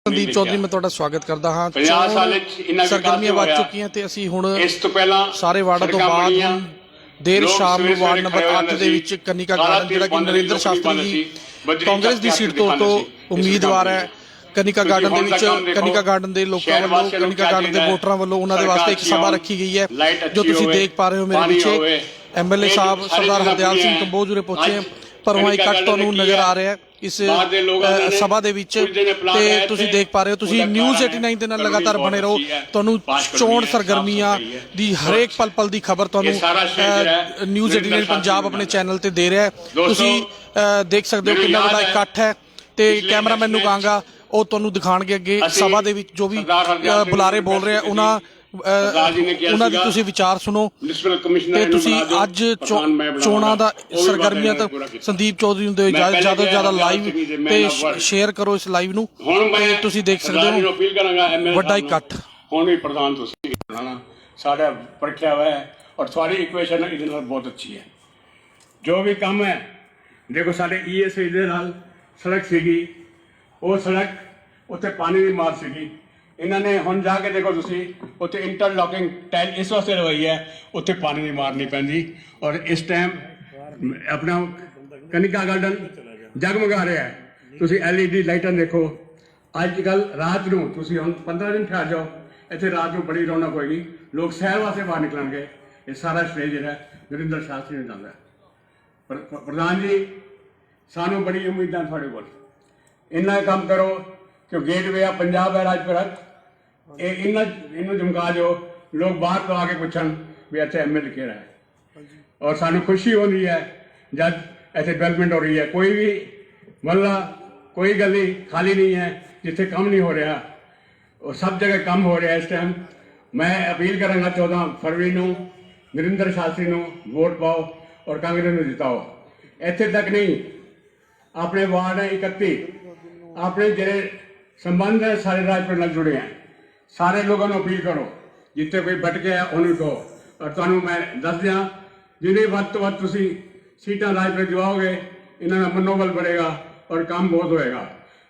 संदीप चौधरी मैं तुहाडा स्वागत करता हाँ। सरगर्मियां वध चुकियां ते असीं हुण सारे वार्डां तो बाद हुण देर शाम नूं वार्ड नंबर 8 ਦੇ ਵਿੱਚ कनिका गार्डन ਜਿਹੜਾ ਕਿ नरेंद्र शास्त्री जी कांग्रेस ਦੀ ਸੀਟ ਤੋਂ ਉਮੀਦਵਾਰ ਹੈ। कनिका गार्डन ਦੇ ਵਿੱਚ कनिका गार्डन ਦੇ ਲੋਕਾਂ ਵੱਲੋਂ कनिका गार्डन ਦੇ ਵੋਟਰਾਂ ਵੱਲੋਂ ਉਹਨਾਂ ਦੇ ਵਾਸਤੇ ਇੱਕ ਸਭਾ ਰੱਖੀ ਗਈ ਹੈ जो ਤੁਸੀਂ ਦੇਖ ਪਾ ਰਹੇ ਹੋ ਮੇਰੇ ਪਿੱਛੇ। एमएलए साहब सरदार हरदयाल सिंह कंबोज उरे पहुंचे पर वहाँ इकट्ठ ਤੁਹਾਨੂੰ नज़र आ रहा है इस सभा ਦੇ ਵਿੱਚ ਤੇ ਤੁਸੀਂ ਦੇਖ ਪਾ ਰਹੇ ਹੋ। ਤੁਸੀਂ ਨਿਊਜ਼ 89 ਦੇ ਨਾਲ ਲਗਾਤਾਰ ਬਣੇ ਰਹੋ, ਤੁਹਾਨੂੰ ਚੋਣ ਸਰਗਰਮੀਆਂ ਦੀ ਹਰੇਕ ਪਲ ਪਲ ਦੀ ਖਬਰ ਤੁਹਾਨੂੰ ਨਿਊਜ਼ 89 ਪੰਜਾਬ ਆਪਣੇ ਚੈਨਲ ਤੇ ਦੇ ਰਿਹਾ ਹੈ। ਤੁਸੀਂ ਦੇਖ ਸਕਦੇ ਹੋ ਕਿੰਨਾ ਵੱਡਾ ਇਕੱਠ ਹੈ ਤੇ ਕੈਮਰਾਮੈਨ ਨੂੰ ਕਹਾਂਗਾ ਉਹ ਤੁਹਾਨੂੰ ਦਿਖਾਣਗੇ ਅੱਗੇ ਸਭਾ ਦੇ ਵਿੱਚ ਜੋ ਵੀ ਬੁਲਾਰੇ ਬੋਲ ਰਹੇ ਆ ਉਹਨਾਂ ਦੀ ਤੁਸੀਂ ਵਿਚਾਰ ਸੁਣੋ ਤੇ ਤੁਸੀਂ ਅੱਜ ਚੋਣਾਂ ਦਾ ਸਰਗਰਮੀਆਂ ਤਾਂ ਸੰਦੀਪ ਚੌਧਰੀ ਨੂੰ ਦਿਓ ਜ਼ਿਆਦਾ ਤੋਂ ਜ਼ਿਆਦਾ ਲਾਈਵ ਤੇ ਸ਼ੇਅਰ ਕਰੋ ਇਸ ਲਾਈਵ ਨੂੰ ਤੇ ਤੁਸੀਂ ਦੇਖ ਸਕਦੇ ਹੋ ਵੱਡਾ ਇਕੱਠ। ਹੁਣ ਵੀ ਪ੍ਰਧਾਨ ਤੁਸੀਂ ਬਣਾਉਣਾ ਸਾਡਾ ਪਰਖਿਆ ਹੋਇਆ ਹੈ ਔਰ ਤੁਹਾਡੀ ਇਕੁਏਸ਼ਨ ਇਹਦੇ ਨਾਲ ਬਹੁਤ ਅੱਛੀ ਹੈ। ਜੋ ਵੀ ਕੰਮ ਹੈ ਦੇਖੋ ਸਾਡੇ ਈਐਸਆਈ ਦੇ ਨਾਲ ਸੜਕ ਸੀਗੀ, ਉਹ ਸੜਕ ਉੱਥੇ ਪਾਣੀ ਦੀ ਮਾਰ ਸੀਗੀ। ਇਹਨਾਂ ਨੇ ਹੁਣ ਜਾ ਕੇ ਦੇਖੋ ਤੁਸੀਂ ਉੱਥੇ ਇੰਟਰਲੌਕਿੰਗ ਟਾਈਲ ਇਸ ਵਾਸਤੇ ਲਗਵਾਈ ਹੈ ਉੱਥੇ ਪਾਣੀ ਦੀ ਮਾਰ ਨਹੀਂ ਪੈਂਦੀ। ਔਰ ਇਸ ਟਾਈਮ ਆਪਣਾ ਕਨਿਕਾ ਗਾਰਡਨ ਜਗਮਗਾ ਰਿਹਾ ਹੈ। ਤੁਸੀਂ LED ਲਾਈਟਾਂ ਦੇਖੋ। ਅੱਜ ਕੱਲ੍ਹ ਰਾਤ ਨੂੰ ਤੁਸੀਂ ਹੁਣ 15 ਦਿਨ ਠਹਿਰ ਜਾਓ, ਇੱਥੇ ਰਾਤ ਨੂੰ ਬੜੀ ਰੌਣਕ ਹੋਏਗੀ, ਲੋਕ ਸੈਰ ਵਾਸਤੇ ਬਾਹਰ ਨਿਕਲਣਗੇ। ਇਹ ਸਾਰਾ ਸਟੇਜ ਜਿਹੜਾ ਨਰਿੰਦਰ ਸ਼ਾਸਤਰੀ ਨੂੰ ਜਾਂਦਾ ਹੈ। ਪ੍ਰਧਾਨ ਜੀ ਸਾਨੂੰ ਬੜੀ ਉਮੀਦਾਂ ਤੁਹਾਡੇ ਕੋਲ, ਇੰਨਾ ਕੰਮ ਕਰੋ ਕਿ ਗੇਟਵੇ ਆ ਪੰਜਾਬ ਹੈ ਰਾਜਪੁਰਾ ਇਹ ਇਹਨੂੰ ਜਮਕਾ ਦਿਓ, ਲੋਕ ਬਾਹਰ ਤੋਂ ਆ ਕੇ ਪੁੱਛਣ ਵੀ ਇੱਥੇ MLA ਕਿਹੜਾ ਹੈ। ਔਰ ਸਾਨੂੰ ਖੁਸ਼ੀ ਹੁੰਦੀ ਹੈ ਜਦ ਇੱਥੇ ਡਿਵੈਲਪਮੈਂਟ ਹੋ ਰਹੀ ਹੈ। ਕੋਈ ਵੀ ਮਹੱਲਾ ਕੋਈ ਗਲੀ ਖਾਲੀ ਨਹੀਂ ਹੈ ਜਿੱਥੇ ਕੰਮ ਨਹੀਂ ਹੋ ਰਿਹਾ, ਉਹ ਸਭ ਜਗ੍ਹਾ ਕੰਮ ਹੋ ਰਿਹਾ। ਇਸ ਟਾਈਮ ਮੈਂ ਅਪੀਲ ਕਰਾਂਗਾ 14 ਫਰਵਰੀ ਨੂੰ ਨਰਿੰਦਰ ਸ਼ਾਸਤਰੀ ਨੂੰ ਵੋਟ ਪਾਓ ਔਰ ਕਾਂਗਰਸ ਨੂੰ ਜਿਤਾਓ। ਇੱਥੇ ਤੱਕ ਨਹੀਂ, ਆਪਣੇ ਵਾਰਡ ਹੈ 31, ਆਪਣੇ ਜਿਹੜੇ ਸੰਬੰਧ ਹੈ ਸਾਰੇ ਰਾਜਪੁਰ ਨਾਲ ਜੁੜੇ ਹੈ। ਸਾਰੇ ਲੋਕਾਂ ਨੂੰ ਅਪੀਲ ਕਰੋ ਜਿੱਥੇ ਕੋਈ ਭਟਕਿਆ ਉਹਨੂੰ ਕਹੋ। ਔਰ ਤੁਹਾਨੂੰ ਮੈਂ ਦੱਸ ਦਿਆਂ ਜਿਹਨੇ ਵੱਧ ਤੋਂ ਵੱਧ ਤੁਸੀਂ ਸੀਟਾਂ ਰਾਜਪੁਰ ਦਿਵਾਓਗੇ ਇਹਨਾਂ ਦਾ ਮਨੋਬਲ बढ़ेगा ਔਰ ਕੰਮ ਬਹੁਤ ਹੋਏਗਾ।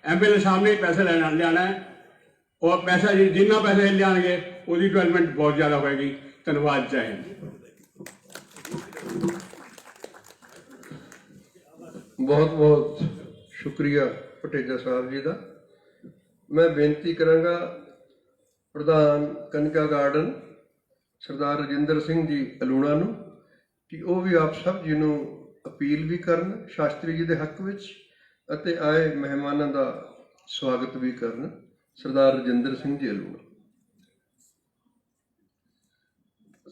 MLA ਸਾਹਿਬ ਨੇ ਪੈਸੇ ਲਿਆਣਾ ਹੈ, ਉਹ ਪੈਸਾ ਜਿੰਨਾ ਪੈਸੇ ਲਿਆਣਗੇ ਉਹਦੀ ਡਿਵੈਲਪਮੈਂਟ ਬਹੁਤ ਜ਼ਿਆਦਾ ਹੋਏਗੀ। ਧੰਨਵਾਦ ਚਾਹੀਦਾ। बहुत बहुत शुक्रिया पटेजा साहब जी का। मैं बेनती करांगा प्रधान कनिका गार्डन सरदार रजिंदर सिंह जी अलूणा नूं कि वो भी आप सब जी नूं अपील भी करन शास्त्री जी के हक विच अते आए मेहमानों का स्वागत भी करन। सरदार रजिंदर सिंह जी अलूणा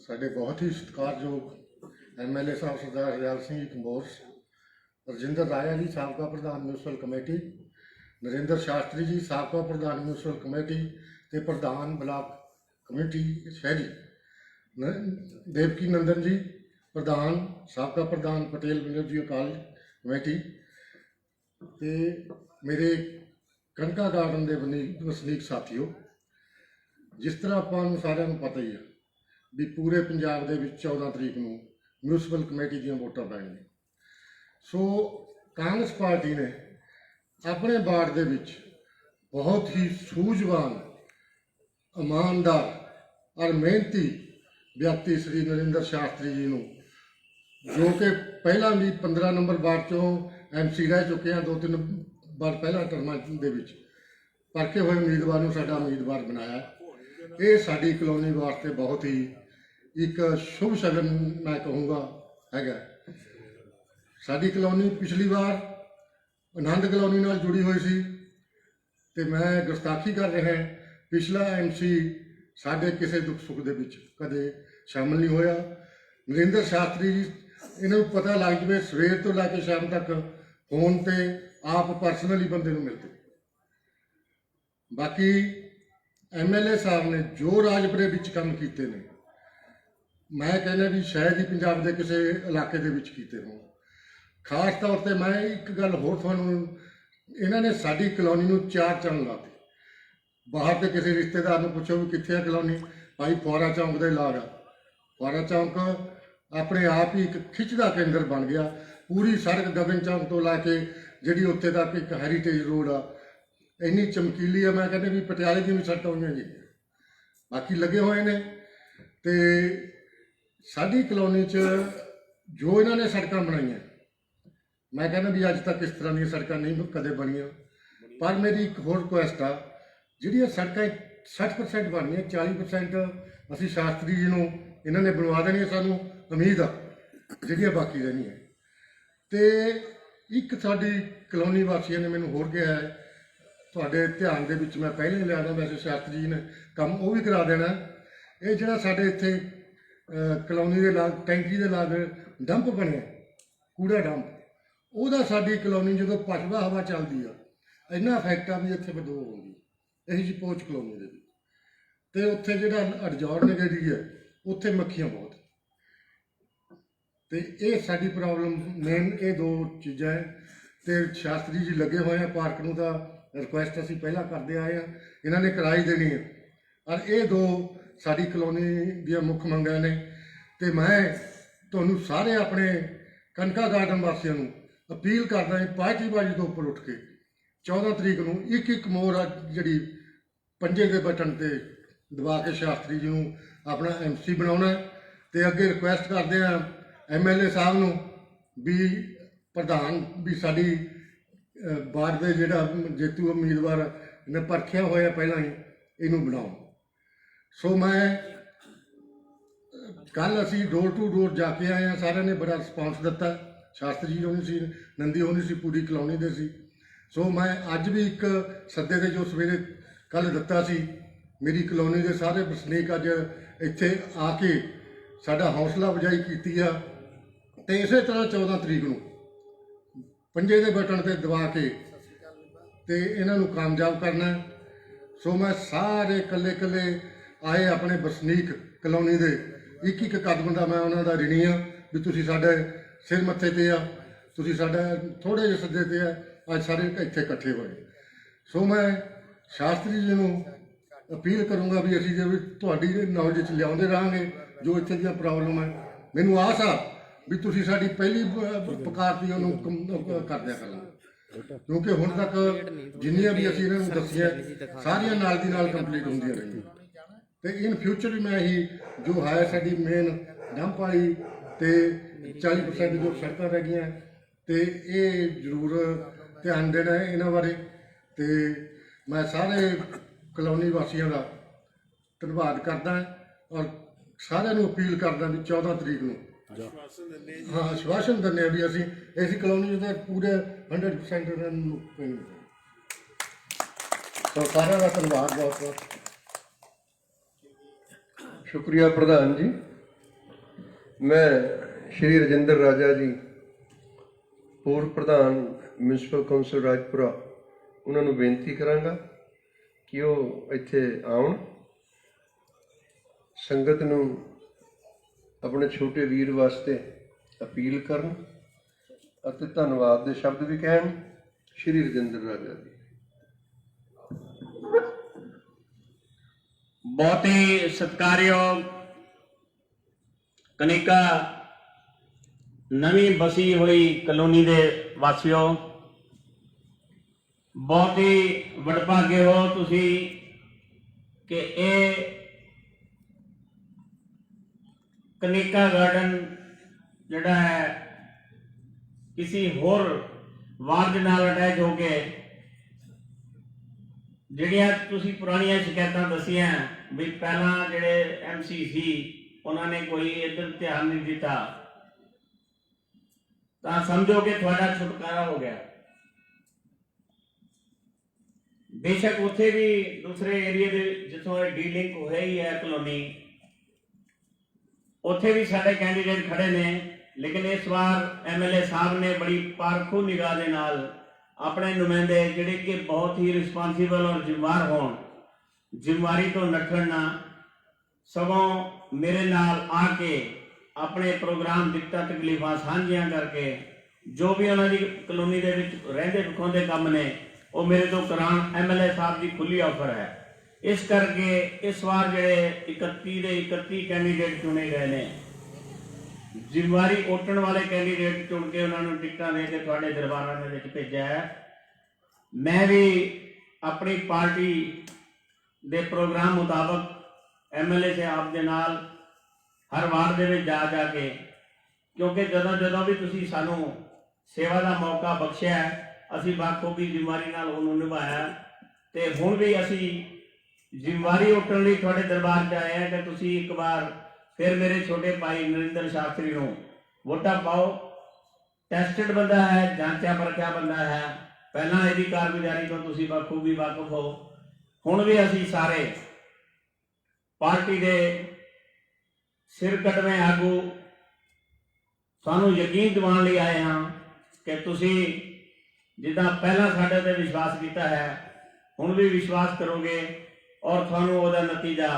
साडे बहुत ही सत्कारयोग MLA साहब सरदार हरदयाल सिंह जी कंबोज, रजिंदर राया जी साबका प्रधान म्यूनसिपल कमेटी, नरेंद्र शास्त्री जी साबका प्रधान म्यूनसिपल कमेटी ते प्रधान ब्लॉक कमेटी शहरी, देवकी नंदन जी प्रधान साबका प्रधान पटेल विलेज अकाल कमेटी ते मेरे कनका गार्डन के वसनीक साथियों, जिस तरह आपां नूं सारिआं नूं पता ही है भी पूरे पंजाब दे विच 14 तरीक नूं म्यूनसिपल कमेटी दीआं वोटां पैणगीआं। सो कांग्रेस पार्टी ने अपने वार्ड दे विच बहुत ही सूझवान, ईमानदार और मेहनती व्यक्ति श्री नरेंद्र शास्त्री जी नूं, जो कि पहला भी 15 नंबर वार्ड चों MC रह चुके हैं, 2-3 बार पहला टर्मां दे विच परखे हुए उम्मीदवार नूं साडा उम्मीदवार बनाया। ये साडी कलोनी वास्ते बहुत ही एक शुभ शगन मैं कहूँगा हैगा। साडी कलोनी पिछली बार आनंद कलोनी नाल जुड़ी हुई सी ते मैं गुस्ताखी कर रहा है। पिछला MC साडे किसी दुख सुख दे विच कदे शामिल नहीं होया। नरेंद्र शास्त्री जी इन्हों पता लग जाए सवेर तो लैके शाम तक फोन ते आप परसनली बंदे नूं मिलते। बाकी MLA साहब ने जो राजपुरे विच काम कीते ने, मैं कहना भी शायद ही पंजाब के किसी इलाके दे विच कीते होण। खास तौर पर मैं एक गल होर तुहानूं, इन्होंने साडी कलोनी नूं 4 चंन लाते। बाहर तो किसी रिश्तेदार नूं पुछो भी कित्थे कलोनी, भाई फुआरा चौंक दे लाग। फुआरा चौंक अपने आप ही एक खिच का केंद्र बन गया। पूरी सड़क गगन चौंक तो लैके जिहड़ी उत्थे तक एक हैरीटेज रोड आ ਇੰਨੀ ਚਮਕੀਲੀ ਆ, ਮੈਂ ਕਹਿੰਦਾ ਵੀ ਪਟਿਆਲੇ ਦੀਆਂ ਵੀ ਸੜਕਾਂ ਹੋਈਆਂ ਜੀ, ਬਾਕੀ ਲੱਗੇ ਹੋਏ ਨੇ। ਤੇ ਸਾਡੀ ਕਲੋਨੀ 'ਚ ਜੋ ਇਹਨਾਂ ਨੇ ਸੜਕਾਂ ਬਣਾਈਆਂ, ਮੈਂ ਕਹਿੰਦਾ ਵੀ ਅੱਜ ਤੱਕ ਇਸ ਤਰ੍ਹਾਂ ਦੀਆਂ ਸੜਕਾਂ ਨਹੀਂ ਕਦੇ ਬਣੀਆਂ। ਪਰ ਮੇਰੀ ਇੱਕ ਹੋਰ ਰਿਕੁਐਸਟ ਆ, ਜਿਹੜੀਆਂ ਸੜਕਾਂ 60% ਬਣਨੀਆਂ, 40% ਅਸੀਂ ਸ਼ਾਸਤਰੀ ਜੀ ਨੂੰ ਇਹਨਾਂ ਨੇ ਬਣਵਾ ਦੇਣੀਆਂ, ਸਾਨੂੰ ਉਮੀਦ ਆ, ਜਿਹੜੀਆਂ ਬਾਕੀ ਰਹਿਣੀਆਂ। ਤੇ ਇੱਕ ਸਾਡੀ ਕਲੋਨੀ ਵਾਸੀਆਂ ਨੇ ਮੈਨੂੰ ਹੋਰ ਕਿਹਾ ਹੈ, ਤੁਹਾਡੇ ਧਿਆਨ ਦੇ ਵਿੱਚ ਮੈਂ ਪਹਿਲੇ ਲਿਆਉਣਾ, ਵੈਸੇ ਸ਼ਾਸਤਰੀ ਜੀ ਨੇ ਕੰਮ ਉਹ ਵੀ ਕਰਾ ਦੇਣਾ। ਇਹ ਜਿਹੜਾ ਸਾਡੇ ਇੱਥੇ ਕਲੋਨੀ ਦੇ ਲਾਗ ਟੈਂਕੀ ਦੇ ਲਾਗ ਡੰਪ ਬਣਿਆ, ਕੂੜਾ ਡੰਪ, ਉਹਦਾ ਸਾਡੀ ਕਲੋਨੀ ਜਦੋਂ ਪਛਵਾ ਹਵਾ ਚੱਲਦੀ ਆ, ਇੰਨਾ ਇਫੈਕਟ ਆ ਵੀ ਇੱਥੇ ਬਦਬੂ ਆਉਂਦੀ ਇਹੀ ਜੀ ਪਹੁੰਚ ਕਲੋਨੀ ਦੇ ਵਿੱਚ। ਤੇ ਉੱਥੇ ਜਿਹੜਾ ਅਡਜੌੜ ਨਗਰੀ ਹੈ, ਉੱਥੇ ਮੱਖੀਆਂ ਬਹੁਤ। ਤੇ ਇਹ ਸਾਡੀ ਪ੍ਰੋਬਲਮ ਮੇਨ ਇਹ ਦੋ ਚੀਜ਼ਾਂ ਹੈ। ਤੇ ਸ਼ਾਸਤਰੀ ਜੀ ਲੱਗੇ ਹੋਏ ਆ, ਪਾਰਕ ਨੂੰ ਤਾਂ ਰਿਕੁਐਸਟ ਅਸੀਂ ਪਹਿਲਾਂ ਕਰਦੇ ਆਏ ਆ, ਇਹਨਾਂ ਨੇ ਕਰਾਈ ਦੇਣੀ ਹੈ। ਔਰ ਇਹ ਦੋ ਸਾਡੀ ਕਲੋਨੀ ਦੀਆਂ ਮੁੱਖ ਮੰਗਾਂ ਨੇ। ਤੇ ਮੈਂ ਤੁਹਾਨੂੰ ਸਾਰੇ ਆਪਣੇ ਕਨਕਾ ਗਾਰਡਨ ਵਾਸੀਆਂ ਨੂੰ ਅਪੀਲ ਕਰਦਾ ਹਾਂ, ਪਾਰਟੀਬਾਜ਼ੀ ਤੋਂ ਉੱਪਰ ਉੱਠ ਕੇ 14 ਤਰੀਕ ਨੂੰ ਇੱਕ ਮੋਹਰ ਜਿਹੜੀ ਪੰਜੇ ਦੇ ਬਟਨ ਤੇ ਦਬਾ ਕੇ ਸ਼ਾਸਤਰੀ ਜੀ ਨੂੰ ਆਪਣਾ MC ਬਣਾਉਣਾ। ਤੇ ਅੱਗੇ ਰਿਕੁਐਸਟ ਕਰਦੇ ਹਾਂ MLA ਸਾਹਿਬ ਨੂੰ ਵੀ, ਪ੍ਰਧਾਨ ਵੀ ਸਾਡੀ ਵਾਰਡ ਦੇ ਜਿਹੜਾ ਜੇਤੂ ਉਮੀਦਵਾਰ ਨੇ ਪਰਖਿਆ ਹੋਇਆ ਪਹਿਲਾਂ ਹੀ, ਇਹਨੂੰ ਬਣਾਓ। ਸੋ ਮੈਂ ਕੱਲ ਅਸੀਂ ਡੋਰ ਟੂ ਡੋਰ ਜਾ ਕੇ ਆਏ ਹਾਂ, ਸਾਰਿਆਂ ਨੇ ਬੜਾ ਰਿਸਪਾਂਸ ਦਿੱਤਾ। ਸ਼ਾਸਤਰੀ ਜੀ ਹੋਣੀ ਸੀ, ਨੰਦੀ ਹੋਣੀ ਸੀ, ਪੂਰੀ ਕਲੋਨੀ ਦੇ ਸੀ। ਸੋ ਮੈਂ ਅੱਜ ਵੀ ਇੱਕ ਸੱਦੇ ਦੇ ਜੋ ਸਵੇਰੇ ਕੱਲ ਦਿੱਤਾ ਸੀ, ਮੇਰੀ ਕਲੋਨੀ ਦੇ ਸਾਰੇ ਵਸਨੀਕ ਅੱਜ ਇੱਥੇ ਆ ਕੇ ਸਾਡਾ ਹੌਸਲਾ ਅਫਜ਼ਾਈ ਕੀਤੀ ਆ। ਤੇ ਇਸੇ ਤਰ੍ਹਾਂ 14 ਤਰੀਕ ਨੂੰ ਪੰਜੇ ਦੇ ਬਟਨ ਤੇ ਦਬਾ ਕੇ ਤੇ ਇਹਨਾਂ ਨੂੰ ਕਾਮਯਾਬ ਕਰਨਾ। ਸੋ ਮੈਂ ਸਾਰੇ ਇਕੱਲੇ ਆਏ ਆਪਣੇ ਵਸਨੀਕ ਕਲੋਨੀ ਦੇ ਇੱਕ ਕਦਮ ਦਾ ਮੈਂ ਉਹਨਾਂ ਦਾ ਰਿਣੀ ਆ ਵੀ ਤੁਸੀਂ ਸਾਡੇ ਸਿਰ ਮੱਥੇ ਤੇ ਆ, ਤੁਸੀਂ ਸਾਡਾ ਥੋੜ੍ਹੇ ਜਿਹੇ ਸੱਦੇ ਤੇ ਆ, ਅੱਜ ਸਾਰੇ ਇੱਥੇ ਇਕੱਠੇ ਹੋਏ। ਸੋ ਮੈਂ ਸ਼ਾਸਤਰੀ ਜੀ ਨੂੰ ਅਪੀਲ ਕਰੂੰਗਾ ਵੀ ਅਸੀਂ ਜੇ ਵੀ ਤੁਹਾਡੀ ਨੌਲੇਜ 'ਚ ਲਿਆਉਂਦੇ ਰਹਾਂਗੇ ਜੋ ਇੱਥੇ ਦੀਆਂ ਪ੍ਰੋਬਲਮ ਹੈ। ਮੈਨੂੰ ਆਸ ਆ ਵੀ ਤੁਸੀਂ ਸਾਡੀ ਪਹਿਲੀ ਪੁਕਾਰ ਦੀ ਉਹਨੂੰ ਕਰਦਿਆ ਕਰਾਂਗੇ, ਕਿਉਂਕਿ ਹੁਣ ਤੱਕ ਜਿੰਨੀਆਂ ਵੀ ਅਸੀਂ ਇਹਨਾਂ ਨੂੰ ਦੱਸੀਆਂ ਸਾਰੀਆਂ ਨਾਲ ਦੀ ਨਾਲ ਕੰਪਲੀਟ ਹੁੰਦੀਆਂ ਰਹੀਆਂ। ਤੇ ਇਨ ਫਿਊਚਰ ਵੀ ਮੈਂ ਇਹੀ ਜੋ ਹੈ ਸਾਡੀ ਮੇਨ ਡੰਪ ਵਾਲੀ ਤੇ 40% ਜੋ ਸੜਕਾਂ ਰਹਿ ਗਈਆਂ, ਤੇ ਇਹ ਜ਼ਰੂਰ ਧਿਆਨ ਦੇਣਾ ਹੈ ਇਹਨਾਂ ਬਾਰੇ। ਤੇ ਮੈਂ ਸਾਰੇ ਕਲੋਨੀ ਵਾਸੀਆਂ ਦਾ ਧੰਨਵਾਦ ਕਰਦਾ ਔਰ ਸਾਰਿਆਂ ਨੂੰ ਅਪੀਲ ਕਰਦਾ ਵੀ 14 ਤਰੀਕ ਨੂੰ ਹਾਂ ਆਸ਼ਵਾਸਨ ਦਿੰਦੇ ਹਾਂ ਵੀ ਅਸੀਂ ਇਸ ਕਲੋਨੀ ਦੇ ਪੂਰੇ 100% ਇਹਨਾਂ ਨੂੰ ਪੈਣੀ। ਸੋ ਸਾਰਿਆਂ ਦਾ ਧੰਨਵਾਦ ਬਹੁਤ ਬਹੁਤ। ਸ਼ੁਕਰੀਆ ਪ੍ਰਧਾਨ ਜੀ। ਮੈਂ ਸ਼੍ਰੀ ਰਜਿੰਦਰ ਰਾਜਾ ਜੀ, ਪੂਰਵ ਪ੍ਰਧਾਨ ਮਿਊਨਿਸਪਲ ਕੌਂਸਲ ਰਾਜਪੁਰਾ, ਉਹਨਾਂ ਨੂੰ ਬੇਨਤੀ ਕਰਾਂਗਾ ਕਿ ਉਹ ਇੱਥੇ ਆਉਣ, ਸੰਗਤ ਨੂੰ ਆਪਣੇ ਛੋਟੇ ਵੀਰ ਵਾਸਤੇ ਅਪੀਲ ਕਰਨ ਅਤੇ ਧੰਨਵਾਦ ਦੇ ਸ਼ਬਦ ਵੀ ਕਹਿਣ। ਸ਼੍ਰੀ ਰਜਿੰਦਰ ਰਾਜਾ ਜੀ। बहुत ही सत्कारयोग कनिका नवी बसी हुई कलोनी दे वासियों, बहुत ही वडभागे हो तुसी कि ये कनिका गार्डन जिहड़ा है किसी होर वार्ड नाल अटैच हो के ਜਿਹੜੀਆਂ ਤੁਸੀਂ ਪੁਰਾਣੀਆਂ ਸ਼ਿਕਾਇਤਾਂ ਦਸੀਆਂ ਵੀ ਪਹਿਲਾਂ ਜਿਹੜੇ MC ਸੀ ਉਹਨਾਂ ਨੇ ਕੋਈ ਇੱਧਰ ਧਿਆਨ ਨਹੀਂ ਦਿੱਤਾ, ਤਾਂ ਸਮਝੋ ਕਿ ਤੁਹਾਡਾ ਛੁਟਕਾਰਾ ਹੋ ਗਿਆ। ਬੇਸ਼ੱਕ ਉੱਥੇ ਵੀ ਦੂਸਰੇ ਏਰੀਏ ਦੇ ਜਿੱਥੋਂ ਇਹ ਡੀਲਿੰਕ ਹੋਇਆ ਹੀ ਹੈ ਕਲੋਨੀ, ਉੱਥੇ ਵੀ ਸਾਡੇ ਕੈਂਡੀਡੇਟ ਖੜੇ ਨੇ, ਲੇਕਿਨ ਇਸ ਵਾਰ MLA ਸਾਹਿਬ ਨੇ ਬੜੀ ਪਾਰਖੂ ਨਿਗਾਹ ਦੇ ਨਾਲ ਆਪਣੇ ਨੁਮਾਇੰਦੇ ਜਿਹੜੇ ਕਿ ਬਹੁਤ ਹੀ ਰਿਸਪਾਂਸੀਬਲ ਔਰ ਜ਼ਿੰਮੇਵਾਰ ਹੋਣ, ਜ਼ਿੰਮੇਵਾਰੀ ਤੋਂ ਨੱਠਣ ਨਾ, ਸਗੋਂ ਮੇਰੇ ਨਾਲ ਆ ਕੇ ਆਪਣੇ ਪ੍ਰੋਗਰਾਮ ਦਿੱਕਤਾਂ ਤਕਲੀਫਾਂ ਸਾਂਝੀਆਂ ਕਰਕੇ ਜੋ ਵੀ ਉਹਨਾਂ ਦੀ ਕਲੋਨੀ ਦੇ ਵਿੱਚ ਰਹਿੰਦੇ ਵਿਖਾਉਂਦੇ ਕੰਮ ਨੇ ਉਹ ਮੇਰੇ ਤੋਂ ਕਰਾਉਣ। MLA ਸਾਹਿਬ ਦੀ ਖੁੱਲੀ ਆਫਰ ਹੈ। ਇਸ ਕਰਕੇ ਇਸ ਵਾਰ ਜਿਹੜੇ 31 ਦੇ 31 ਕੈਂਡੀਡੇਟ ਚੁਣੇ ਗਏ ਨੇ, ਜ਼ਿੰਮੇਵਾਰੀ ਉੱਠਣ ਵਾਲੇ ਕੈਂਡੀਡੇਟ ਚੁਣ ਕੇ ਉਹਨਾਂ ਨੂੰ ਟਿਕਟਾਂ ਦੇ ਕੇ ਤੁਹਾਡੇ ਦਰਬਾਰਾਂ ਦੇ ਵਿੱਚ ਭੇਜਿਆ ਹੈ। ਮੈਂ ਵੀ ਆਪਣੀ ਪਾਰਟੀ ਦੇ ਪ੍ਰੋਗਰਾਮ ਮੁਤਾਬਕ MLA ਸਾਹਿਬ ਦੇ ਨਾਲ ਹਰ ਵਾਰਡ ਦੇ ਵਿੱਚ ਜਾ ਕੇ, ਕਿਉਂਕਿ ਜਦੋਂ ਵੀ ਤੁਸੀਂ ਸਾਨੂੰ ਸੇਵਾ ਦਾ ਮੌਕਾ ਬਖਸ਼ਿਆ ਅਸੀਂ ਬਾਖੂਬੀ ਜ਼ਿੰਮੇਵਾਰੀ ਨਾਲ ਉਹਨੂੰ ਨਿਭਾਇਆ। ਤੇ ਹੁਣ ਵੀ ਅਸੀਂ ਜ਼ਿੰਮੇਵਾਰੀ ਉੱਠਣ ਲਈ ਤੁਹਾਡੇ ਦਰਬਾਰ 'ਚ ਆਏ ਹਾਂ ਕਿ ਤੁਸੀਂ ਇੱਕ ਵਾਰ ਫਿਰ ਮੇਰੇ ਛੋਟੇ ਭਾਈ ਨਰਿੰਦਰ ਸ਼ਾਸਤਰੀ ਨੂੰ ਵੋਟਾਂ ਪਾਓ। ਟੈਸਟਡ ਬੰਦਾ ਹੈ, ਜਾਂਚਿਆ ਪਰਖਿਆ ਬੰਦਾ ਹੈ, ਪਹਿਲਾਂ ਇਹਦੀ ਕਾਰਗੁਜ਼ਾਰੀ ਤੋਂ ਤੁਸੀਂ ਬਾਖੂਬੀ ਵਾਕਫ ਹੋ। ਹੁਣ ਵੀ ਅਸੀਂ ਸਾਰੇ ਪਾਰਟੀ ਦੇ ਸਿਰ ਕੱਢਵੇਂ ਆਗੂ ਸਾਨੂੰ ਯਕੀਨ ਦਿਵਾਉਣ ਲਈ ਆਏ ਹਾਂ ਕਿ ਤੁਸੀਂ ਜਿੱਦਾਂ ਪਹਿਲਾਂ ਸਾਡੇ ਤੇ ਵਿਸ਼ਵਾਸ ਕੀਤਾ ਹੈ ਹੁਣ ਵੀ ਵਿਸ਼ਵਾਸ ਕਰੋਗੇ ਔਰ ਤੁਹਾਨੂੰ ਉਹਦਾ ਨਤੀਜਾ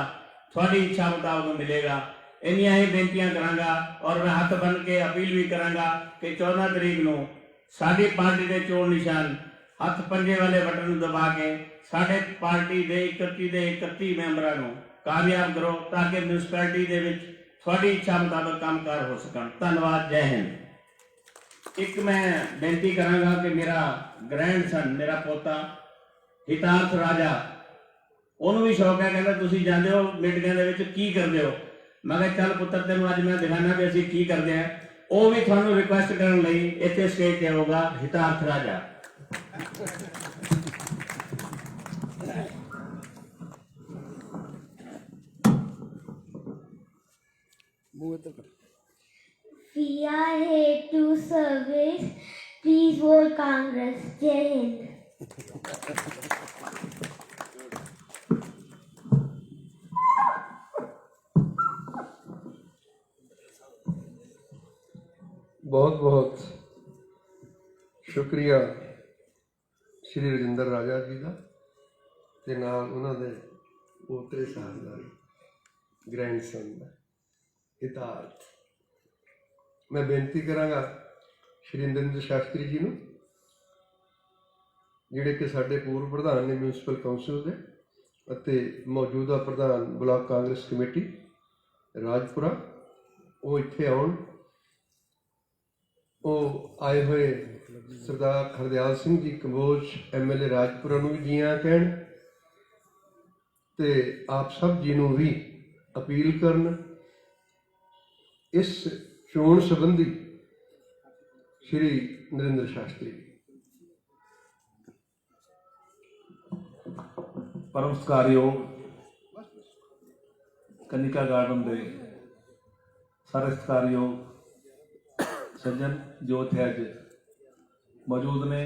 ਤੁਹਾਡੀ ਇੱਛਾ ਮੁਤਾਬਕ ਮਿਲੇਗਾ। ਇੰਨੀਆਂ ਹੀ ਬੇਨਤੀਆਂ ਕਰਾਂਗਾ ਔਰ ਮੈਂ ਹੱਥ ਬੰਨ੍ਹ ਕੇ ਅਪੀਲ ਵੀ ਕਰਾਂਗਾ ਕਿ 14 ਤਰੀਕ ਨੂੰ ਸਾਡੀ ਪਾਰਟੀ ਦੇ ਚੋਣ ਨਿਸ਼ਾਨ ਹੱਥ ਪੰਜੇ ਵਾਲੇ ਬਟਨ ਨੂੰ ਦਬਾ ਕੇ ਸਾਡੇ ਪਾਰਟੀ ਦੇ 31 ਦੇ 31 ਮੈਂਬਰਾਂ ਨੂੰ ਕਾਮਯਾਬ ਕਰੋ ਤਾਂ ਕਿ ਮਿਊਨਿਸਪੈਲਿਟੀ ਦੇ ਵਿੱਚ ਤੁਹਾਡੀ ਇੱਛਾ ਮੁਤਾਬਕ ਕੰਮਕਾਰ ਹੋ ਸਕਣ। ਧੰਨਵਾਦ। ਜੈ ਹਿੰਦ। ਇੱਕ ਮੈਂ ਬੇਨਤੀ ਕਰਾਂਗਾ ਕਿ ਮੇਰਾ ਗ੍ਰੈਂਡਸਨ, ਮੇਰਾ ਪੋਤਾ ਹਿਤਾਰਥ ਰਾਜਾ, ਉਹਨੂੰ ਵੀ ਸ਼ੌਕ ਹੈ, ਕਹਿੰਦਾ ਤੁਸੀਂ ਜਾਂਦੇ ਹੋ ਮੀਟਿੰਗਾਂ ਦੇ ਵਿੱਚ ਕੀ ਕਰਦੇ ਹੋ। ਮੈਂ ਕਿਹਾ ਚੱਲ ਪੁੱਤਰ ਤੈਨੂੰ ਅੱਜ ਮੈਂ ਦਿਖਾਣਾ ਵੀ ਅਸੀਂ ਕੀ ਕਰਦੇ ਹਾਂ। ਉਹ ਵੀ ਤੁਹਾਨੂੰ ਰਿਕੁਐਸਟ ਕਰਨ ਲਈ ਇੱਥੇ ਸਟੇਜ ਤੇ ਹੋਊਗਾ ਹਿਤਾਰਥ ਰਾਜਾ। We are here to service. Please vote Congress. Jai Hind. बहुत बहुत शुक्रिया श्री रजिंदर राजा जी का ते नाल उन्हां दे पोतरे साहब दा ग्रैंडसन दा हितार्थ। मैं बेनती करांगा श्री नरिंਦਰ शास्त्री जी नूं जिहड़े कि साडे पूर्व प्रधान ने म्यूनसिपल काउंसिल दे अते मौजूदा प्रधान ब्लॉक कांग्रेस कमेटी राजपुरा, वो इत्थे आउण। ਉਹ ਆਏ ਹੋਏ ਸਰਦਾਰ ਹਰਦਿਆਲ ਸਿੰਘ ਜੀ ਕੰਬੋਜ MLA ਰਾਜਪੁਰਾ ਨੂੰ ਵੀ ਜੀ ਆਇਆਂ ਕਹਿਣ ਤੇ ਆਪ ਸਭ ਜੀ ਨੂੰ ਵੀ ਅਪੀਲ ਕਰਨ ਇਸ ਚੋਣ ਸੰਬੰਧੀ ਸ਼੍ਰੀ ਨਰਿੰਦਰ ਸ਼ਾਸਤਰੀ। परम सत्कारयोग कनिका गार्डन के सारे सत्कारयोग सज्जन जो इत्थे अज मौजूद ने,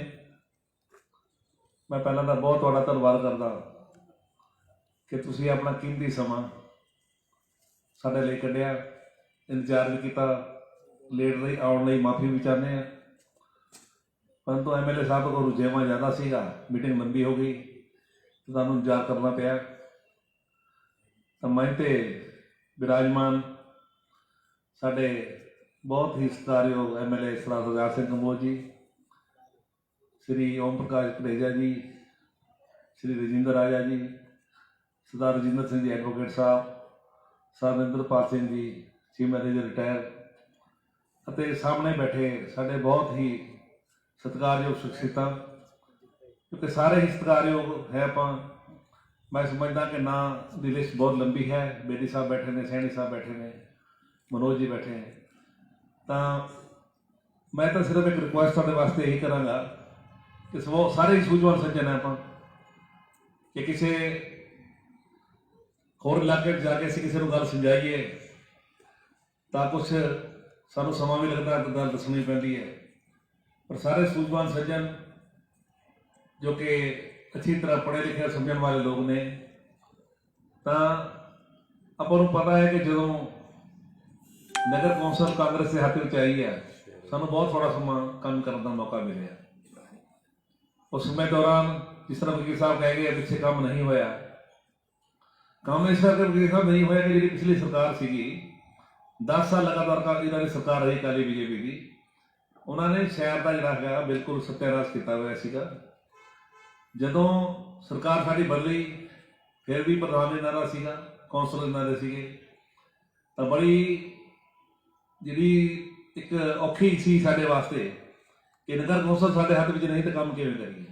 मैं पहला तो बहुत तुहाडा धन्नवाद करदा कि तुसीं अपना कीमती समा साडे लई कढिया, इंतजार भी किया, लेट रही आउण लई माफ़ी भी चाहते हैं, परंतु MLA साहब को रुझेवां ज़्यादा सीगा, मीटिंग लंबी हो गई, तुहानूं इंतजार करना पिया। तो मैं तो विराजमान साडे बहुत ही सत्कारयोग MLA सरदार हरदयाल सिंह कंबोज जी, श्री ओम प्रकाश पटेजा जी, श्री रजिंदर राजा जी, सरदार रजिंदर सिंह जी एडवोकेट साहब, सरदार Narinderpal Singh ji chief manager retire, ਅਤੇ सामने बैठे साडे बहुत ही सत्कारयोग शख्सियतां, क्योंकि सारे ही सत्कारयोग है। मैं समझदा कि ना दी लिस्ट बहुत लंबी है, बेदी साहब बैठे ने, सैनी साहब बैठे ने, मनोज जी बैठे हैं, तो मैं तो सिर्फ एक रिक्वेस्ट थोड़े वास्ते यही कराँगा कि वो सारे ही सूझवान सज्जन है कि किसी होर इलाके जाके असीं किसी को गल समझाइए तो कुछ सानू समा भी लगता है, गल दसनी पैंदी है, पर सारे सूझवान सज्जन जो कि अच्छी तरह पढ़े लिखे समझण वाले लोग ने, तो आपां नूं पता है कि जो नगर कौंसल कांग्रेस के हक में आई है, सानूं बहुत थोड़ा समा काम करने का मौका मिले। उस समय दौरान जिस तरह वकील साहब कह गए पिछले काम नहीं होया, काम इस तरह वकील साहब नहीं होया कि जी पिछली सरकार सीगी 10 साल लगातार इन्होंने सरकार रही अकाली BJP की, उन्होंने शहर का जिहड़ा हैगा बिल्कुल सत्यानाश किया हुआ सीगा। जदों सरकार साडी बदली फिर भी प्रधान इन्हां सीगा, कौंसल इन्हां दे सीगे, तो बड़ी जिहड़ी एक औखी सी साडे वास्ते कि नगर कौंसल साडे हथ विच नहीं तो काम किवें करिए।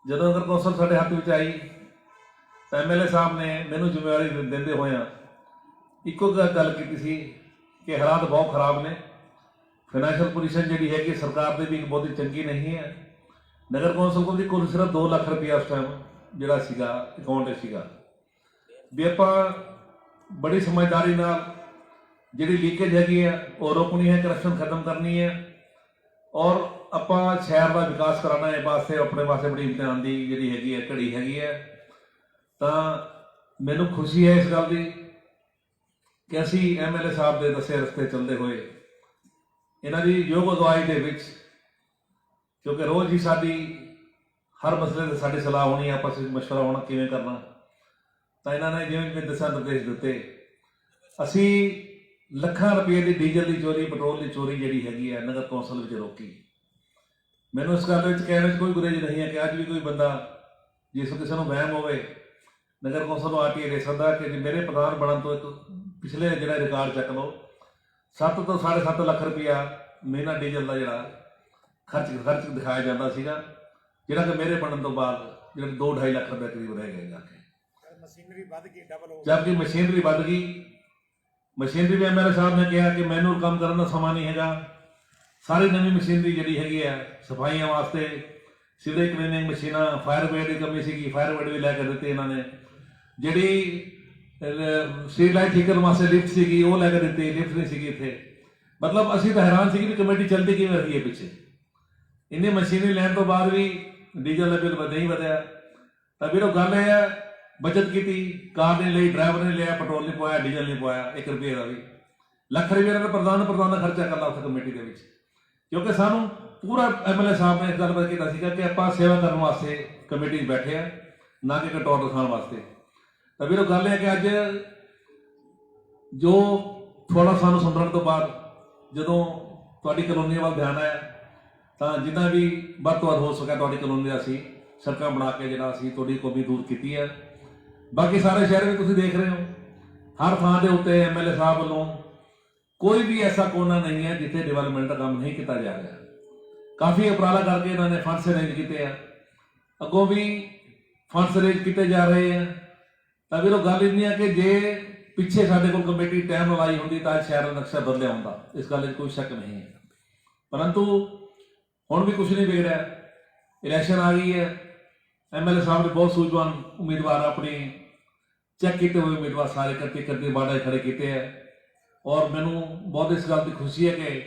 ਜਦੋਂ ਨਗਰ ਕੌਂਸਲ ਸਾਡੇ ਹੱਥ ਵਿੱਚ ਆਈ ਤਾਂ MLA ਸਾਹਿਬ ਨੇ ਮੈਨੂੰ ਜ਼ਿੰਮੇਵਾਰੀ ਦਿੰਦੇ ਹੋਇਆਂ ਇੱਕੋ ਗੱਲ ਕੀਤੀ ਸੀ ਕਿ ਹਾਲਾਤ ਬਹੁਤ ਖਰਾਬ ਨੇ, ਫਾਈਨੈਂਸ਼ੀਅਲ ਪੋਜੀਸ਼ਨ ਜਿਹੜੀ ਹੈਗੀ ਸਰਕਾਰ ਦੀ ਵੀ ਬਹੁਤੀ ਚੰਗੀ ਨਹੀਂ ਹੈ। ਨਗਰ ਕੌਂਸਲ ਕੋਲ ਦੀ ਕੁੱਲ ਸਿਰਫ 2 ਲੱਖ ਰੁਪਇਆ ਉਸ ਟਾਈਮ ਜਿਹੜਾ ਸੀਗਾ ਅਕਾਊਂਟ ਵਿੱਚ ਸੀਗਾ, ਵੀ ਆਪਾਂ ਬੜੀ ਸਮਝਦਾਰੀ ਨਾਲ ਜਿਹੜੀ ਲੀਕੇਜ ਹੈਗੀ ਹੈ ਉਹ ਰੋਕਣੀ ਹੈ, ਕਰਪਸ਼ਨ ਖਤਮ ਕਰਨੀ ਹੈ ਔਰ ਆਪਾਂ ਸ਼ਹਿਰ ਦਾ ਵਿਕਾਸ ਕਰਾਉਣਾ ਹੈ। ਵਾਸਤੇ ਆਪਣੇ ਵਾਸਤੇ ਬੜੀ ਇਮਤਿਹਾਨ ਦੀ ਜਿਹੜੀ ਹੈਗੀ ਹੈ ਘੜੀ ਹੈਗੀ ਹੈ। ਤਾਂ ਮੈਨੂੰ ਖੁਸ਼ੀ ਹੈ ਇਸ ਗੱਲ ਦੀ ਕਿ ਅਸੀਂ MLA ਸਾਹਿਬ ਦੇ ਦੱਸੇ ਰਸਤੇ ਚੱਲਦੇ ਹੋਏ ਇਹਨਾਂ ਦੀ ਯੋਗ ਅਗਵਾਈ ਦੇ ਵਿੱਚ, ਕਿਉਂਕਿ ਰੋਜ਼ ਹੀ ਸਾਡੀ ਹਰ ਮਸਲੇ 'ਤੇ ਸਾਡੀ ਸਲਾਹ ਹੋਣੀ, ਆਪਸ ਵਿੱਚ ਮਸ਼ਵਰਾ ਹੋਣਾ ਕਿਵੇਂ ਕਰਨਾ, ਤਾਂ ਇਹਨਾਂ ਨੇ ਜਿਵੇਂ ਦਿਸ਼ਾ ਨਿਰਦੇਸ਼ ਦਿੱਤੇ। ਅਸੀਂ ਲੱਖਾਂ ਰੁਪਏ ਦੀ ਡੀਜ਼ਲ ਦੀ ਚੋਰੀ, ਪੈਟਰੋਲ ਦੀ ਚੋਰੀ ਜਿਹੜੀ ਹੈਗੀ ਹੈ ਨਗਰ ਕੌਂਸਲ ਵਿੱਚ ਰੋਕੀ। ਮੈਨੂੰ ਇਸ ਗੱਲ ਵਿੱਚ ਕਹਿਣ ਵਿੱਚ ਕੋਈ ਗੁਰੇਜ ਨਹੀਂ ਹੈ ਕਿ ਅੱਜ ਵੀ ਕੋਈ ਬੰਦਾ ਜਿਸ ਕਿਸੇ ਨੂੰ ਵਹਿਮ ਹੋਵੇ ਨਗਰ ਕੌਂਸਲ ਨੂੰ RTI ਦੇ ਸਕਦਾ ਕਿ ਜੇ ਮੇਰੇ ਪ੍ਰਧਾਨ ਬਣਨ ਤੋਂ ਇੱਕ ਪਿਛਲੇ ਜਿਹੜਾ ਰਿਕਾਰਡ ਚੱਕ ਲਓ 7 ਤੋਂ 7.5 ਲੱਖ ਰੁਪਇਆ ਮਹੀਨਾ ਡੀਜ਼ਲ ਦਾ ਜਿਹੜਾ ਖਰਚ ਦਿਖਾਇਆ ਜਾਂਦਾ ਸੀਗਾ, ਜਿਹੜਾ ਕਿ ਮੇਰੇ ਬਣਨ ਤੋਂ ਬਾਅਦ ਜਿਹੜਾ 2-2.5 ਲੱਖ ਰੁਪਏ ਕਰੀਬ ਰਹਿ ਗਏ ਜਾ ਕੇ। ਮਸ਼ੀਨਰੀ ਵੱਧ ਗਈ, ਡਬਲ ਹੋ ਗਈ। ਜਦਕਿ ਮਸ਼ੀਨਰੀ ਵੱਧ ਗਈ, ਮਸ਼ੀਨਰੀ ਵੀ MLA ਸਾਹਿਬ ਨੇ ਕਿਹਾ ਕਿ ਮੈਨੂੰ ਕੰਮ ਕਰਨ ਦਾ ਸਮਾਂ ਨਹੀਂ ਹੈਗਾ, ਸਾਰੀ ਨਵੀਂ ਮਸ਼ੀਨਰੀ ਜਿਹੜੀ ਹੈਗੀ ਹੈ ਸਫਾਈਆਂ ਵਾਸਤੇ, ਸੀਵਰੇਜ ਕਲੀਨਿੰਗ ਮਸ਼ੀਨਾਂ, ਫਾਇਰ ਬ੍ਰਿਗੇਡ ਦੀ ਕਮੀ ਸੀਗੀ, ਫਾਇਰ ਬ੍ਰਿਗੇਡ ਵੀ ਲੈ ਕੇ ਦਿੱਤੀ ਇਹਨਾਂ ਨੇ, ਜਿਹੜੀ ਸਟਰੀਟ ਲਾਈਟ ਠੀਕ ਕਰਨ ਵਾਸਤੇ ਲਿਫਟ ਸੀਗੀ ਉਹ ਲੈ ਕੇ ਦਿੱਤੀ, ਲਿਫਟ ਨਹੀਂ ਸੀਗੀ ਇੱਥੇ। ਮਤਲਬ ਅਸੀਂ ਤਾਂ ਹੈਰਾਨ ਸੀਗੇ ਵੀ ਕਮੇਟੀ ਚੱਲਦੀ ਕਿਵੇਂ ਰਹੀ ਹੈ ਪਿੱਛੇ। ਇੰਨੀ ਮਸ਼ੀਨਰੀ ਲੈਣ ਤੋਂ ਬਾਅਦ ਵੀ ਡੀਜ਼ਲ ਦਾ ਬਿੱਲ ਨਹੀਂ ਵਧਿਆ। ਤਾਂ ਵੀਰੋ ਗੱਲ ਇਹ ਹੈ, ਬਚਤ ਕੀਤੀ, ਕਾਰ ਨੇ ਲਈ, ਡਰਾਈਵਰ ਨੇ ਲਿਆ, ਪੈਟਰੋਲ ਨਹੀਂ ਪਵਾਇਆ, ਡੀਜ਼ਲ ਨਹੀਂ ਪਵਾਇਆ, 1 ਰੁਪਏ ਦਾ ਵੀ। ਲੱਖ ਰੁਪਏ ਦਾ ਪ੍ਰਧਾਨ ਦਾ ਖਰਚਾ ਕਰਨਾ ਉੱਥੇ ਕਮੇਟੀ ਦੇ ਵਿੱਚ, ਕਿਉਂਕਿ ਸਾਨੂੰ ਪੂਰਾ MLA ਸਾਹਿਬ ਨੇ ਇਸ ਗੱਲ ਬਾਰੇ ਕੀਤਾ ਸੀਗਾ ਕਿ ਆਪਾਂ ਸੇਵਾ ਕਰਨ ਵਾਸਤੇ ਕਮੇਟੀ 'ਚ ਬੈਠੇ ਆ, ਨਾ ਕਿ ਕਟੌਰ ਦਿਖਾਉਣ ਵਾਸਤੇ। ਤਾਂ ਵੀਰੋ ਗੱਲ ਇਹ ਹੈ ਕਿ ਅੱਜ ਜੋ ਥੋੜਾ ਸਾਨੂੰ ਸੁਣਨ ਤੋਂ ਬਾਅਦ ਜਦੋਂ ਤੁਹਾਡੀ ਕਲੋਨੀ ਵੱਲ ਧਿਆਨ ਆਇਆ ਤਾਂ ਜਿੱਦਾਂ ਵੀ ਵੱਧ ਤੋਂ ਵੱਧ ਹੋ ਸਕਿਆ ਤੁਹਾਡੀ ਕਲੋਨੀ ਦਾ ਅਸੀਂ ਸੜਕਾਂ ਬਣਾ ਕੇ ਜਿਹੜਾ ਅਸੀਂ ਤੁਹਾਡੀ ਕਮੀ ਦੂਰ ਕੀਤੀ ਹੈ। ਬਾਕੀ ਸਾਰੇ ਸ਼ਹਿਰ ਵਿੱਚ ਤੁਸੀਂ ਦੇਖ ਰਹੇ ਹੋ ਹਰ ਥਾਂ ਦੇ ਉੱਤੇ MLA ਸਾਹਿਬ ਵੱਲੋਂ ਕੋਈ ਵੀ ਐਸਾ ਕੋਨਾ ਨਹੀਂ ਹੈ ਜਿੱਥੇ ਡਿਵੈਲਪਮੈਂਟ ਦਾ ਕੰਮ ਨਹੀਂ ਕੀਤਾ ਜਾ ਰਿਹਾ। ਕਾਫੀ ਉਪਰਾਲਾ ਕਰਕੇ ਇਹਨਾਂ ਨੇ ਫੰਡਸ ਅਰੇਂਜ ਕੀਤੇ ਆ, ਅੱਗੋਂ ਵੀ ਫੰਡਸ ਅਰੇਂਜ ਕੀਤੇ ਜਾ ਰਹੇ ਆ। ਤਾਂ ਵੀਰੋ ਗੱਲ ਇੰਨੀ ਹੈ ਕਿ ਜੇ ਪਿੱਛੇ ਸਾਡੇ ਕੋਲ ਕਮੇਟੀ ਟਾਈਮ ਲਾਈ ਹੁੰਦੀ ਤਾਂ ਸ਼ਹਿਰ ਦਾ ਨਕਸ਼ਾ ਬਦਲਿਆ ਹੁੰਦਾ, ਇਸ ਗੱਲ 'ਚ ਕੋਈ ਸ਼ੱਕ ਨਹੀਂ ਹੈ। ਪਰੰਤੂ ਹੁਣ ਵੀ ਕੁਝ ਨਹੀਂ ਵਿਗੜਿਆ, ਇਲੈਕਸ਼ਨ ਆ ਗਈ ਹੈ, MLA ਸਾਹਿਬ ਨੇ ਬਹੁਤ ਸੂਝਵਾਨ ਉਮੀਦਵਾਰ ਆਪਣੇ ਚੈੱਕ ਕੀਤੇ ਹੋਏ ਉਮੀਦਵਾਰ ਸਾਰੇ ਕਰਤੇ ਬਾੜਾ ਖੜੇ ਕੀਤੇ ਹੈ। ਔਰ ਮੈਨੂੰ ਬਹੁਤ ਇਸ ਗੱਲ ਦੀ ਖੁਸ਼ੀ ਹੈ ਕਿ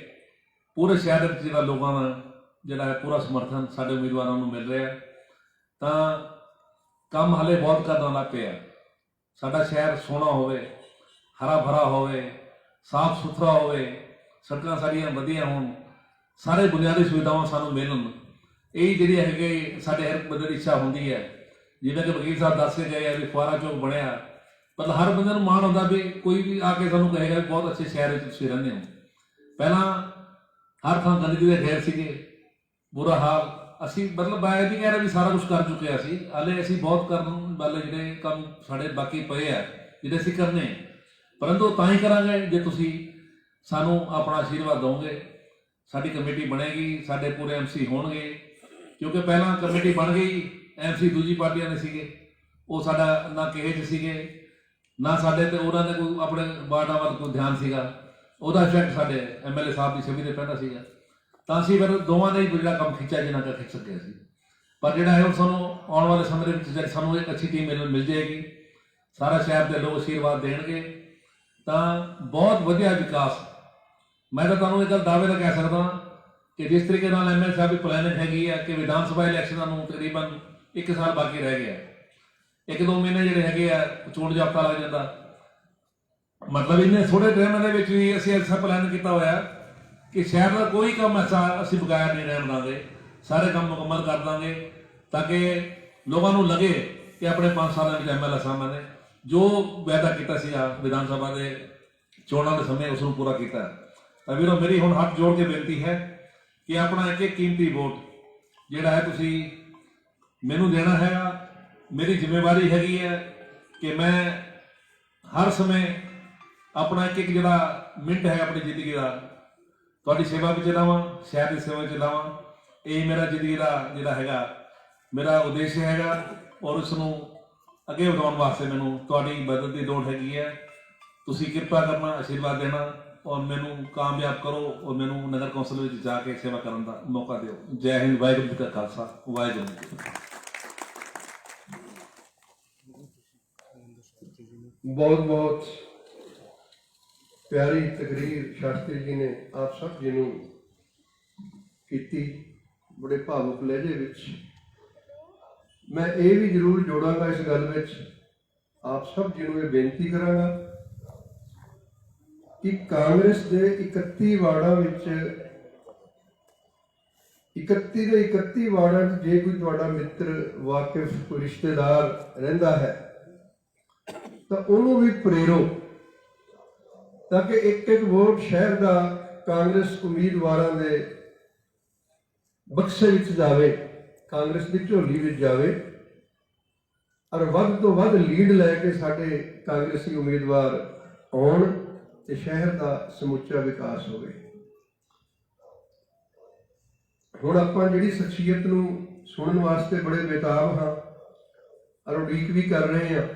ਪੂਰੇ ਸ਼ਹਿਰ ਵਿੱਚ ਜਿਹੜਾ ਲੋਕਾਂ ਦਾ ਜਿਹੜਾ ਹੈ ਪੂਰਾ ਸਮਰਥਨ ਸਾਡੇ ਉਮੀਦਵਾਰਾਂ ਨੂੰ ਮਿਲ ਰਿਹਾ। ਤਾਂ ਕੰਮ ਹਾਲੇ ਬਹੁਤ ਕਰਨਾ ਲੱਗ ਪਿਆ। ਸਾਡਾ ਸ਼ਹਿਰ ਸੋਹਣਾ ਹੋਵੇ, ਹਰਾ ਭਰਾ ਹੋਵੇ, ਸਾਫ ਸੁਥਰਾ ਹੋਵੇ, ਸੜਕਾਂ ਸਾਡੀਆਂ ਵਧੀਆ ਹੋਣ, ਸਾਰੇ ਬੁਨਿਆਦੀ ਸੁਵਿਧਾਵਾਂ ਸਾਨੂੰ ਮਿਲਣ, ਇਹ ਜਿਹੜੀ ਹੈਗੇ ਸਾਡੇ ਹਰ ਬੰਦੇ ਦੀ ਇੱਛਾ ਹੁੰਦੀ ਹੈ। ਜਿਵੇਂ ਕਿ ਵਕੀਲ ਸਾਹਿਬ ਦੱਸ ਕੇ ਗਏ ਆ ਵੀ ਫੁਆਰਾ ਚੌਕ ਬਣਿਆ, ਮਤਲਬ ਹਰ ਬੰਦੇ ਨੂੰ ਮਾਣ ਹੁੰਦਾ ਵੀ ਕੋਈ ਵੀ ਆ ਕੇ ਸਾਨੂੰ ਕਹੇਗਾ ਵੀ ਬਹੁਤ ਅੱਛੇ ਸ਼ਹਿਰ ਵਿੱਚ ਤੁਸੀਂ ਰਹਿੰਦੇ ਹੋ। ਪਹਿਲਾਂ ਹਰ ਥਾਂ ਗੰਦਗੀ ਦੇ ਢੇਰ ਸੀਗੇ, ਬੁਰਾ ਹਾਲ। ਅਸੀਂ ਮਤਲਬ ਮੈਂ ਇਹ ਨਹੀਂ ਕਹਿ ਰਿਹਾ ਵੀ ਸਾਰਾ ਕੁਝ ਕਰ ਚੁੱਕੇ ਅਸੀਂ, ਹਾਲੇ ਅਸੀਂ ਬਹੁਤ ਕਰਨ ਵਾਲੇ ਜਿਹੜੇ ਕੰਮ ਸਾਡੇ ਬਾਕੀ ਪਏ ਆ ਜਿਹੜੇ ਅਸੀਂ ਕਰਨੇ, ਪਰੰਤੂ ਤਾਂ ਹੀ ਕਰਾਂਗੇ ਜੇ ਤੁਸੀਂ ਸਾਨੂੰ ਆਪਣਾ ਆਸ਼ੀਰਵਾਦ ਦਿਓਗੇ। ਸਾਡੀ ਕਮੇਟੀ ਬਣੇਗੀ, ਸਾਡੇ ਪੂਰੇ MC ਹੋਣਗੇ, ਕਿਉਂਕਿ ਪਹਿਲਾਂ ਕਮੇਟੀ ਬਣ ਗਈ MC ਦੂਜੀ ਪਾਰਟੀਆਂ ਦੇ ਸੀਗੇ, ਉਹ ਸਾਡਾ ਨਾ ਕਿਸੇ 'ਚ ਸੀਗੇ ਨਾ ਸਾਡੇ ਤੇ ਉਹਨਾਂ ਦੇ ਕੋਈ ਆਪਣੇ ਵਾਰਡਾਂ ਵੱਲ ਕੋਈ ਧਿਆਨ ਸੀਗਾ, ਉਹਦਾ ਇਫੈਕਟ ਸਾਡੇ MLA ਸਾਹਿਬ ਦੀ ਛਵੀ 'ਤੇ ਪੈਂਦਾ ਸੀਗਾ। ਤਾਂ ਅਸੀਂ ਫਿਰ ਦੋਵਾਂ ਨੇ ਹੀ ਜਿਹੜਾ ਕੰਮ ਖਿੱਚਿਆ ਜਿੰਨਾ ਕੁ ਖਿੱਚ ਸਕੇ ਸੀ। ਪਰ ਜਿਹੜਾ ਹੈ ਉਹ ਸਾਨੂੰ ਆਉਣ ਵਾਲੇ ਸਮੇਂ ਦੇ ਵਿੱਚ ਸਾਨੂੰ ਇੱਕ ਅੱਛੀ ਟੀਮ ਮਿਲ ਜਾਏਗੀ, ਸਾਰਾ ਸ਼ਹਿਰ ਦੇ ਲੋਕ ਆਸ਼ੀਰਵਾਦ ਦੇਣਗੇ ਤਾਂ ਬਹੁਤ ਵਧੀਆ ਵਿਕਾਸ। ਮੈਂ ਤਾਂ ਤੁਹਾਨੂੰ ਇਹ ਗੱਲ ਦਾਅਵੇ ਨਾਲ ਕਹਿ ਸਕਦਾ ਕਿ ਜਿਸ ਤਰੀਕੇ ਨਾਲ MLA ਸਾਹਿਬ ਦੀ ਪਲੈਨਿੰਗ ਹੈਗੀ ਹੈ ਕਿ ਵਿਧਾਨ ਸਭਾ ਇਲੈਕਸ਼ਨਾਂ ਨੂੰ ਤਕਰੀਬਨ 1 ਸਾਲ ਬਾਕੀ ਰਹਿ ਗਿਆ, 1-2 ਮਹੀਨੇ ਜਿਹੜੇ ਹੈਗੇ ਆ ਚੋਣ ਜਾਬਤਾ ਲੱਗ ਜਾਂਦਾ। ਮਤਲਬ ਇੰਨੇ ਥੋੜੇ ਟਾਈਮ ਦੇ ਵਿੱਚ ਵੀ ਅਸੀਂ ਐਸਾ ਪਲਾਨ ਕੀਤਾ ਹੋਇਆ ਕਿ ਸ਼ਹਿਰ ਦਾ ਕੋਈ ਕੰਮ ਐਸਾ ਅਸੀਂ ਬਕਾਇਆ ਨਹੀਂ ਰਹਿਣ ਦਾਂਗੇ, ਸਾਰੇ ਕੰਮ ਮੁਕੰਮਲ ਕਰ ਦਾਂਗੇ ਤਾਂ ਕਿ ਲੋਕਾਂ ਨੂੰ ਲੱਗੇ ਕਿ ਆਪਣੇ 5 ਸਾਲਾਂ ਵਿੱਚ MLA ਸਾਹਿਬ ਨੇ ਜੋ ਵਾਅਦਾ ਕੀਤਾ ਸੀਗਾ ਵਿਧਾਨ ਸਭਾ ਦੇ ਚੋਣਾਂ ਦੇ ਸਮੇਂ ਉਸ ਨੂੰ ਪੂਰਾ ਕੀਤਾ। ਤਾਂ ਵੀਰੋ ਮੇਰੀ ਹੁਣ ਹੱਥ ਜੋੜ ਕੇ ਬੇਨਤੀ ਹੈ ਕਿ ਆਪਣਾ ਇੱਕ ਕੀਮਤੀ ਵੋਟ ਜਿਹੜਾ ਹੈ ਤੁਸੀਂ ਮੈਨੂੰ ਦੇਣਾ ਹੈਗਾ। ਮੇਰੀ ਜ਼ਿੰਮੇਵਾਰੀ ਹੈਗੀ ਹੈ ਕਿ ਮੈਂ ਹਰ ਸਮੇਂ ਆਪਣਾ ਇੱਕ ਜਿਹੜਾ ਮਿੰਟ ਹੈ ਆਪਣੀ ਜ਼ਿੰਦਗੀ ਦਾ ਤੁਹਾਡੀ ਸੇਵਾ ਵਿੱਚ ਲਾਵਾਂ, ਸ਼ਹਿਰ ਦੀ ਸੇਵਾ ਵਿੱਚ ਲਾਵਾਂ। ਇਹ ਮੇਰਾ ਜ਼ਿੰਦਗੀ ਦਾ ਜਿਹੜਾ ਹੈਗਾ ਮੇਰਾ ਉਦੇਸ਼ ਹੈਗਾ ਔਰ ਇਸ ਨੂੰ ਅੱਗੇ ਵਧਾਉਣ ਵਾਸਤੇ ਮੈਨੂੰ ਤੁਹਾਡੀ ਮਦਦ ਦੀ ਲੋੜ ਹੈਗੀ ਹੈ। ਤੁਸੀਂ ਕਿਰਪਾ ਕਰਨਾ, ਆਸ਼ੀਰਵਾਦ ਦੇਣਾ ਔਰ ਮੈਨੂੰ ਕਾਮਯਾਬ ਕਰੋ ਔਰ ਮੈਨੂੰ ਨਗਰ ਕੌਂਸਲ ਵਿੱਚ ਜਾ ਕੇ ਸੇਵਾ ਕਰਨ ਦਾ ਮੌਕਾ ਦਿਓ। ਜੈ ਹਿੰਦ। ਵਾਹਿਗੁਰੂ ਜੀ ਕਾ ਖਾਲਸਾ, ਵਾਹਿਗੁਰੂ ਜੀ ਕੀ ਫਤਿਹ। बहुत बहुत प्यारी तकरीर शास्त्री जी ने आप सब जी नूं कीती, बड़े भावुक लहजे विच। मैं ये भी जरूर जोड़ांगा इस गल विच, आप सब जी नूं ये बेनती करांगा कि कांग्रेस दे 31 वार्डां विच 31 ਦੇ 31 वार्डां जे कोई तुहाडा मित्र वाकिफ कोई रिश्तेदार रहिंदा है ਤਾਂ ਉਹਨੂੰ ਵੀ ਪ੍ਰੇਰੋ ਤਾਂ ਕਿ ਇੱਕ ਇੱਕ ਵੋਟ ਸ਼ਹਿਰ ਦਾ ਕਾਂਗਰਸ ਉਮੀਦਵਾਰਾਂ ਦੇ ਬਕਸੇ ਵਿੱਚ ਜਾਵੇ, ਕਾਂਗਰਸ ਦੀ ਝੋਲੀ ਵਿੱਚ ਜਾਵੇ ਔਰ ਵੱਧ ਤੋਂ ਵੱਧ ਲੀਡ ਲੈ ਕੇ ਸਾਡੇ ਕਾਂਗਰਸੀ ਉਮੀਦਵਾਰ ਆਉਣ ਤੇ ਸ਼ਹਿਰ ਦਾ ਸਮੁੱਚਾ ਵਿਕਾਸ ਹੋਵੇ। ਹੁਣ ਆਪਾਂ ਜਿਹੜੀ ਸ਼ਖਸੀਅਤ ਨੂੰ ਸੁਣਨ ਵਾਸਤੇ ਬੜੇ ਬੇਤਾਬ ਹਾਂ ਔਰ ਉਡੀਕ ਵੀ ਕਰ ਰਹੇ ਹਾਂ।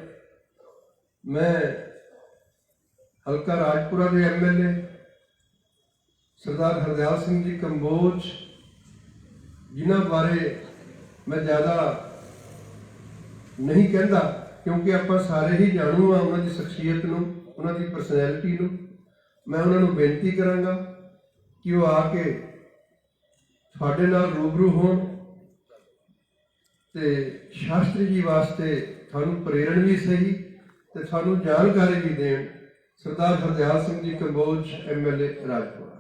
मैं हल्का राजपुरा के MLA सरदार हरदयाल सिंह जी कंबोज जिन्हों बारे मैं ज़्यादा नहीं कहता क्योंकि आप सारे ही जानू हाँ उन्होंने शख्सियत नूं, उन्होंने परसनैलिटी नूं। मैं उन्होंने बेनती करांगा कि वो आके साडे नाल रूबरू होण ते शास्त्री जी वास्ते थानू प्रेरण भी सही ਤੇ ਸਾਨੂੰ ਜਾਣਕਾਰੀ ਵੀ ਦੇਣ। ਸਰਦਾਰ ਹਰਦਿਆਲ ਸਿੰਘ ਜੀ ਕੰਬੋਜ MLA ਰਾਜਪੁਰਾ।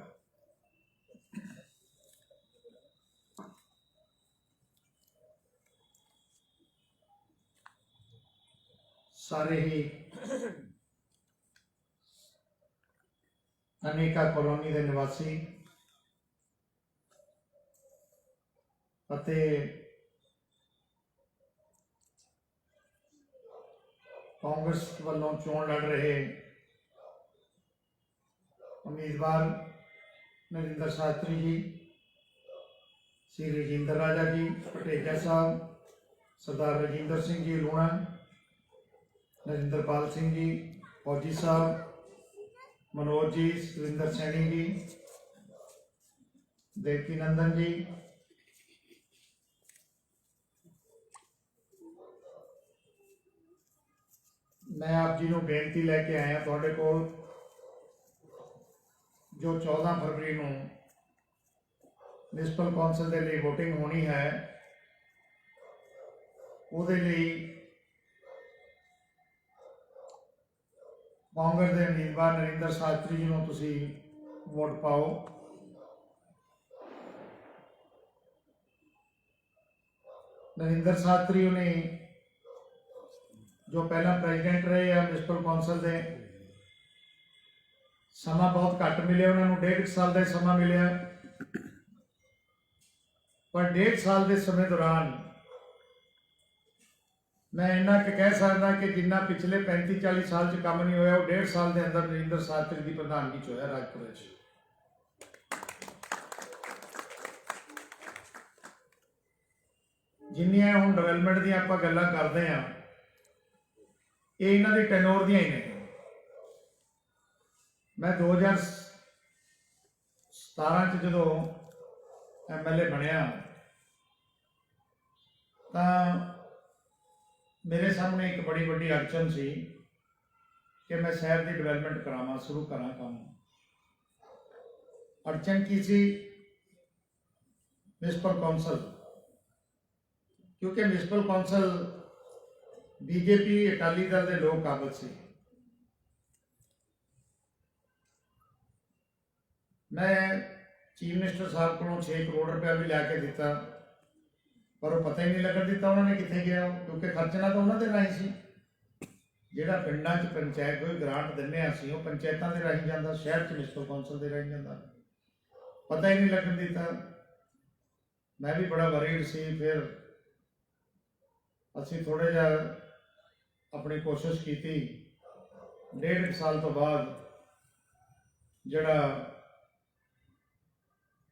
ਸਾਰੇ ਹੀ ਅਨੇਕਾ ਕਲੋਨੀ ਦੇ ਨਿਵਾਸੀ ਅਤੇ ਕਾਂਗਰਸ ਵੱਲੋਂ ਚੋਣ ਲੜ ਰਹੇ ਉਮੀਦਵਾਰ ਨਰਿੰਦਰ ਸ਼ਾਸਤਰੀ ਜੀ, श्री रजिंदर राजा जी पटेजा साहब, सरदार रजिंदर सिंह जी लूणा, नरिंदरपाल सिंह जी फौजी साहब, मनोज जी, सुरिंदर सैनी जी, देवकी नंदन जी, मैं आप जी को बेनती लैके आया थोड़े को जो 14 फरवरी को म्यूनसिपल कौंसल के लिए वोटिंग होनी है ਉਹਦੇ ਲਈ ਕਾਂਗਰਸ ਦੇ ਉਮੀਦਵਾਰ ਨਰਿੰਦਰ ਸ਼ਾਸਤਰੀ ਜੀ ਨੂੰ ਤੁਸੀਂ ਵੋਟ ਪਾਓ। ਨਰਿੰਦਰ ਸ਼ਾਸਤਰੀ ਨੇ जो पहला प्रेजिडेंट रहे हैं म्यूनसिपल कौंसल के, समा बहुत घट मिले उन्होंने, 1.5 साल का समा मिले, पर 1.5 साल के समय दौरान मैं इन्ना कह सकता कि जिन्ना पिछले 35-40 साल च काम नहीं होया वो 1.5 साल के अंदर नरिंदर शास्त्री की प्रधानगी च होया राजपुर च। जिन्नियां हुण डेवलपमेंट दी आपां गल्लां करदे हां ये इन्हां दी टैनोर दियां ही ने। मैं 2017 च जो MLA बनया तो मेरे सामने एक बड़ी वड्डी अड़चन सी कि मैं शहर की डिवेलपमेंट करावां, शुरू करा काम। अड़चन की सी म्यूनसिपल कौंसल, क्योंकि municipal council BJP Akali Dal के लोग काबज से। मैं चीफ मिनिस्टर साहब को 6 करोड़ रुपया भी लैके दिता पर वो पता ही नहीं लगन दिता उन्होंने कितने गया, क्योंकि खर्चना तो उन्होंने राही सी। जिहड़ा पिंडां च पंचायत कोई ग्रांट दिंदे असीं वो पंचायतां दे राही जांदा, शहर च म्यूनसिपल कौंसल दे राही जांदा, पता ही नहीं लगन दिता। मैं भी बड़ा वरीड सी। फिर असीं थोड़ा जिहा अपनी कोशिश की, 1.5 साल तो बाद जिहड़ा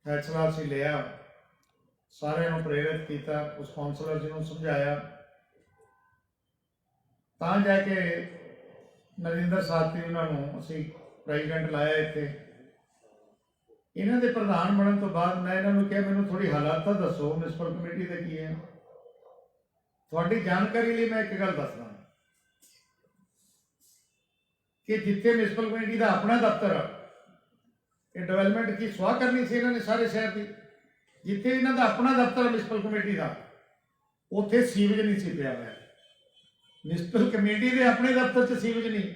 फैसला असीं लिया ਸਾਰਿਆਂ ਨੂੰ ਪ੍ਰੇਰਿਤ ਕੀਤਾ, ਉਸ ਕੌਂਸਲਰ ਜੀ ਨੂੰ ਸਮਝਾਇਆ, ਤਾਂ ਜਾ ਕੇ ਨਰਿੰਦਰ ਸਾਥੀ ਉਹਨਾਂ ਨੂੰ ਅਸੀਂ ਪ੍ਰੈਜ਼ੀਡੈਂਟ ਲਾਇਆ ਇੱਥੇ। ਇਹਨਾਂ ਦੇ ਪ੍ਰਧਾਨ ਬਣਨ ਤੋਂ ਬਾਅਦ ਮੈਂ ਇਹਨਾਂ ਨੂੰ ਕਿਹਾ ਮੈਨੂੰ ਥੋੜੀ ਹਾਲਾਤ ਦੱਸੋ ਮਿਊਨਿਸਪਲ ਕਮੇਟੀ ਦੇ ਕੀ ਹੈ। ਤੁਹਾਡੀ ਜਾਣਕਾਰੀ ਲਈ ਮੈਂ ਇੱਕ ਗੱਲ ਦੱਸਦਾ ਕਿ ਜਿੱਥੇ ਮਿਊਨਿਸਪਲ ਕਮੇਟੀ ਦਾ ਆਪਣਾ ਦਫ਼ਤਰ ਆ, ਇਹ ਡਿਵੈਲਪਮੈਂਟ ਕੀ ਸਵਾਹ ਕਰਨੀ ਸੀ ਇਹਨਾਂ ਨੇ ਸਾਰੇ ਸ਼ਹਿਰ ਦੀ। ਜਿੱਥੇ ਇਹਨਾਂ ਦਾ ਆਪਣਾ ਦਫ਼ਤਰ ਮਿਊਨਿਸਪਲ ਕਮੇਟੀ ਦਾ, ਉੱਥੇ ਸੀਵਰੇਜ ਨਹੀਂ ਸੀ ਪਿਆ ਹੋਇਆ। ਮਿਊਨਿਸਪਲ ਕਮੇਟੀ ਦੇ ਆਪਣੇ ਦਫ਼ਤਰ 'ਚ ਸੀਵਰੇਜ ਨਹੀਂ।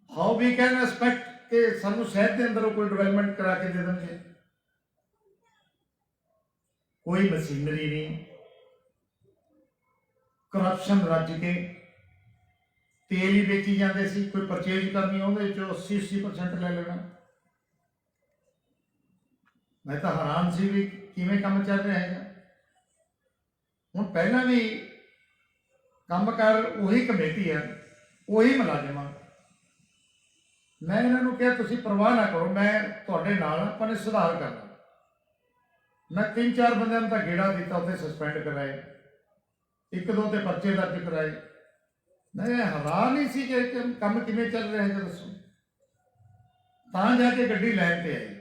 ਹਾਊ ਵੀ ਕੈਨ ਐਕਸਪੈਕਟ ਕਿ ਸਾਨੂੰ ਸ਼ਹਿਰ ਦੇ ਅੰਦਰ ਕੋਈ ਡਿਵੈਲਪਮੈਂਟ ਕਰਾ ਕੇ ਦੇ ਦੇਣਗੇ। ਕੋਈ ਮਸ਼ੀਨਰੀ ਨਹੀਂ, ਕਰਪਸ਼ਨ ਰੱਜ ਕੇ ਤੇਲ ਹੀ ਵੇਚੀ ਜਾਂਦੇ ਸੀ। ਕੋਈ ਪਰਚੇਜ ਕਰਨੀ ਉਹਦੇ ਵਿੱਚੋਂ 80% ਲੈ ਲੈਣਾ। ਮੈਂ ਤਾਂ ਹੈਰਾਨ ਸੀ ਵੀ ਕਿਵੇਂ ਕੰਮ ਚੱਲ ਰਿਹਾ ਹੈਗਾ। ਹੁਣ ਪਹਿਲਾਂ ਵੀ ਕੰਮ ਕਰ ਉਹੀ ਕਮੇਟੀ ਆ, ਉਹੀ ਮੁਲਾਜ਼ਮ ਆ। ਮੈਂ ਇਹਨਾਂ ਨੂੰ ਕਿਹਾ ਤੁਸੀਂ ਪਰਵਾਹ ਨਾ ਕਰੋ, ਮੈਂ ਤੁਹਾਡੇ ਨਾਲ, ਆਪਾਂ ਨੇ ਸੁਧਾਰ ਕਰਨਾ। ਮੈਂ 3-4 ਬੰਦਿਆਂ ਨੂੰ ਤਾਂ ਗੇੜਾ ਦਿੱਤਾ, ਉੱਥੇ ਸਸਪੈਂਡ ਕਰਾਏ, 1-2 ਤੇ ਪਰਚੇ ਦਰਜ ਕਰਾਏ। ਮੈਂ ਹੈਰਾਨ ਹੀ ਸੀ ਕਿ ਕੰਮ ਕਿਵੇਂ ਚੱਲ ਰਿਹਾ ਹੈ, ਦੱਸੋ। ਤਾਂ ਜਾ ਕੇ ਗੱਡੀ ਲੈਣ ਤੇ ਆਈ।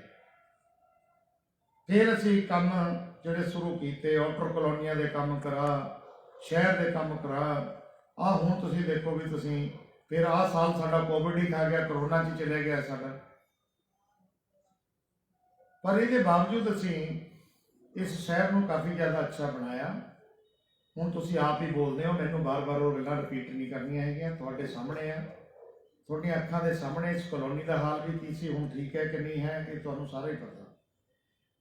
ਫਿਰ ਅਸੀਂ ਕੰਮ ਜਿਹੜੇ ਸ਼ੁਰੂ ਕੀਤੇ, ਆਊਟਰ ਕਲੋਨੀਆਂ ਦੇ ਕੰਮ ਕਰਾ, ਸ਼ਹਿਰ ਦੇ ਕੰਮ ਕਰਾ। ਆਹ ਹੁਣ ਤੁਸੀਂ ਦੇਖੋ ਵੀ ਤੁਸੀਂ, ਫਿਰ ਆਹ ਸਾਲ ਸਾਡਾ ਕੋਵਿਡ ਹੀ ਖਾ ਗਿਆ, ਕਰੋਨਾ 'ਚ ਚਲੇ ਗਿਆ ਸਾਡਾ। ਪਰ ਇਹਦੇ ਬਾਵਜੂਦ ਅਸੀਂ ਇਸ ਸ਼ਹਿਰ ਨੂੰ ਕਾਫੀ ਜ਼ਿਆਦਾ ਅੱਛਾ ਬਣਾਇਆ। ਹੁਣ ਤੁਸੀਂ ਆਪ ਹੀ ਬੋਲਦੇ ਹੋ, ਮੈਨੂੰ ਬਾਰ-ਬਾਰ ਉਹ ਗੱਲਾਂ ਰਿਪੀਟ ਨਹੀਂ ਕਰਨੀਆਂ ਹੈਗੀਆਂ। ਤੁਹਾਡੇ ਸਾਹਮਣੇ ਆ, ਤੁਹਾਡੀਆਂ ਅੱਖਾਂ ਦੇ ਸਾਹਮਣੇ ਇਸ ਕਲੋਨੀ ਦਾ ਹਾਲ ਵੀ ਕੀ ਸੀ, ਹੁਣ ਠੀਕ ਹੈ ਕਿ ਨਹੀਂ ਹੈ, ਇਹ ਤੁਹਾਨੂੰ ਸਾਰਾ ਹੀ ਪਤਾ।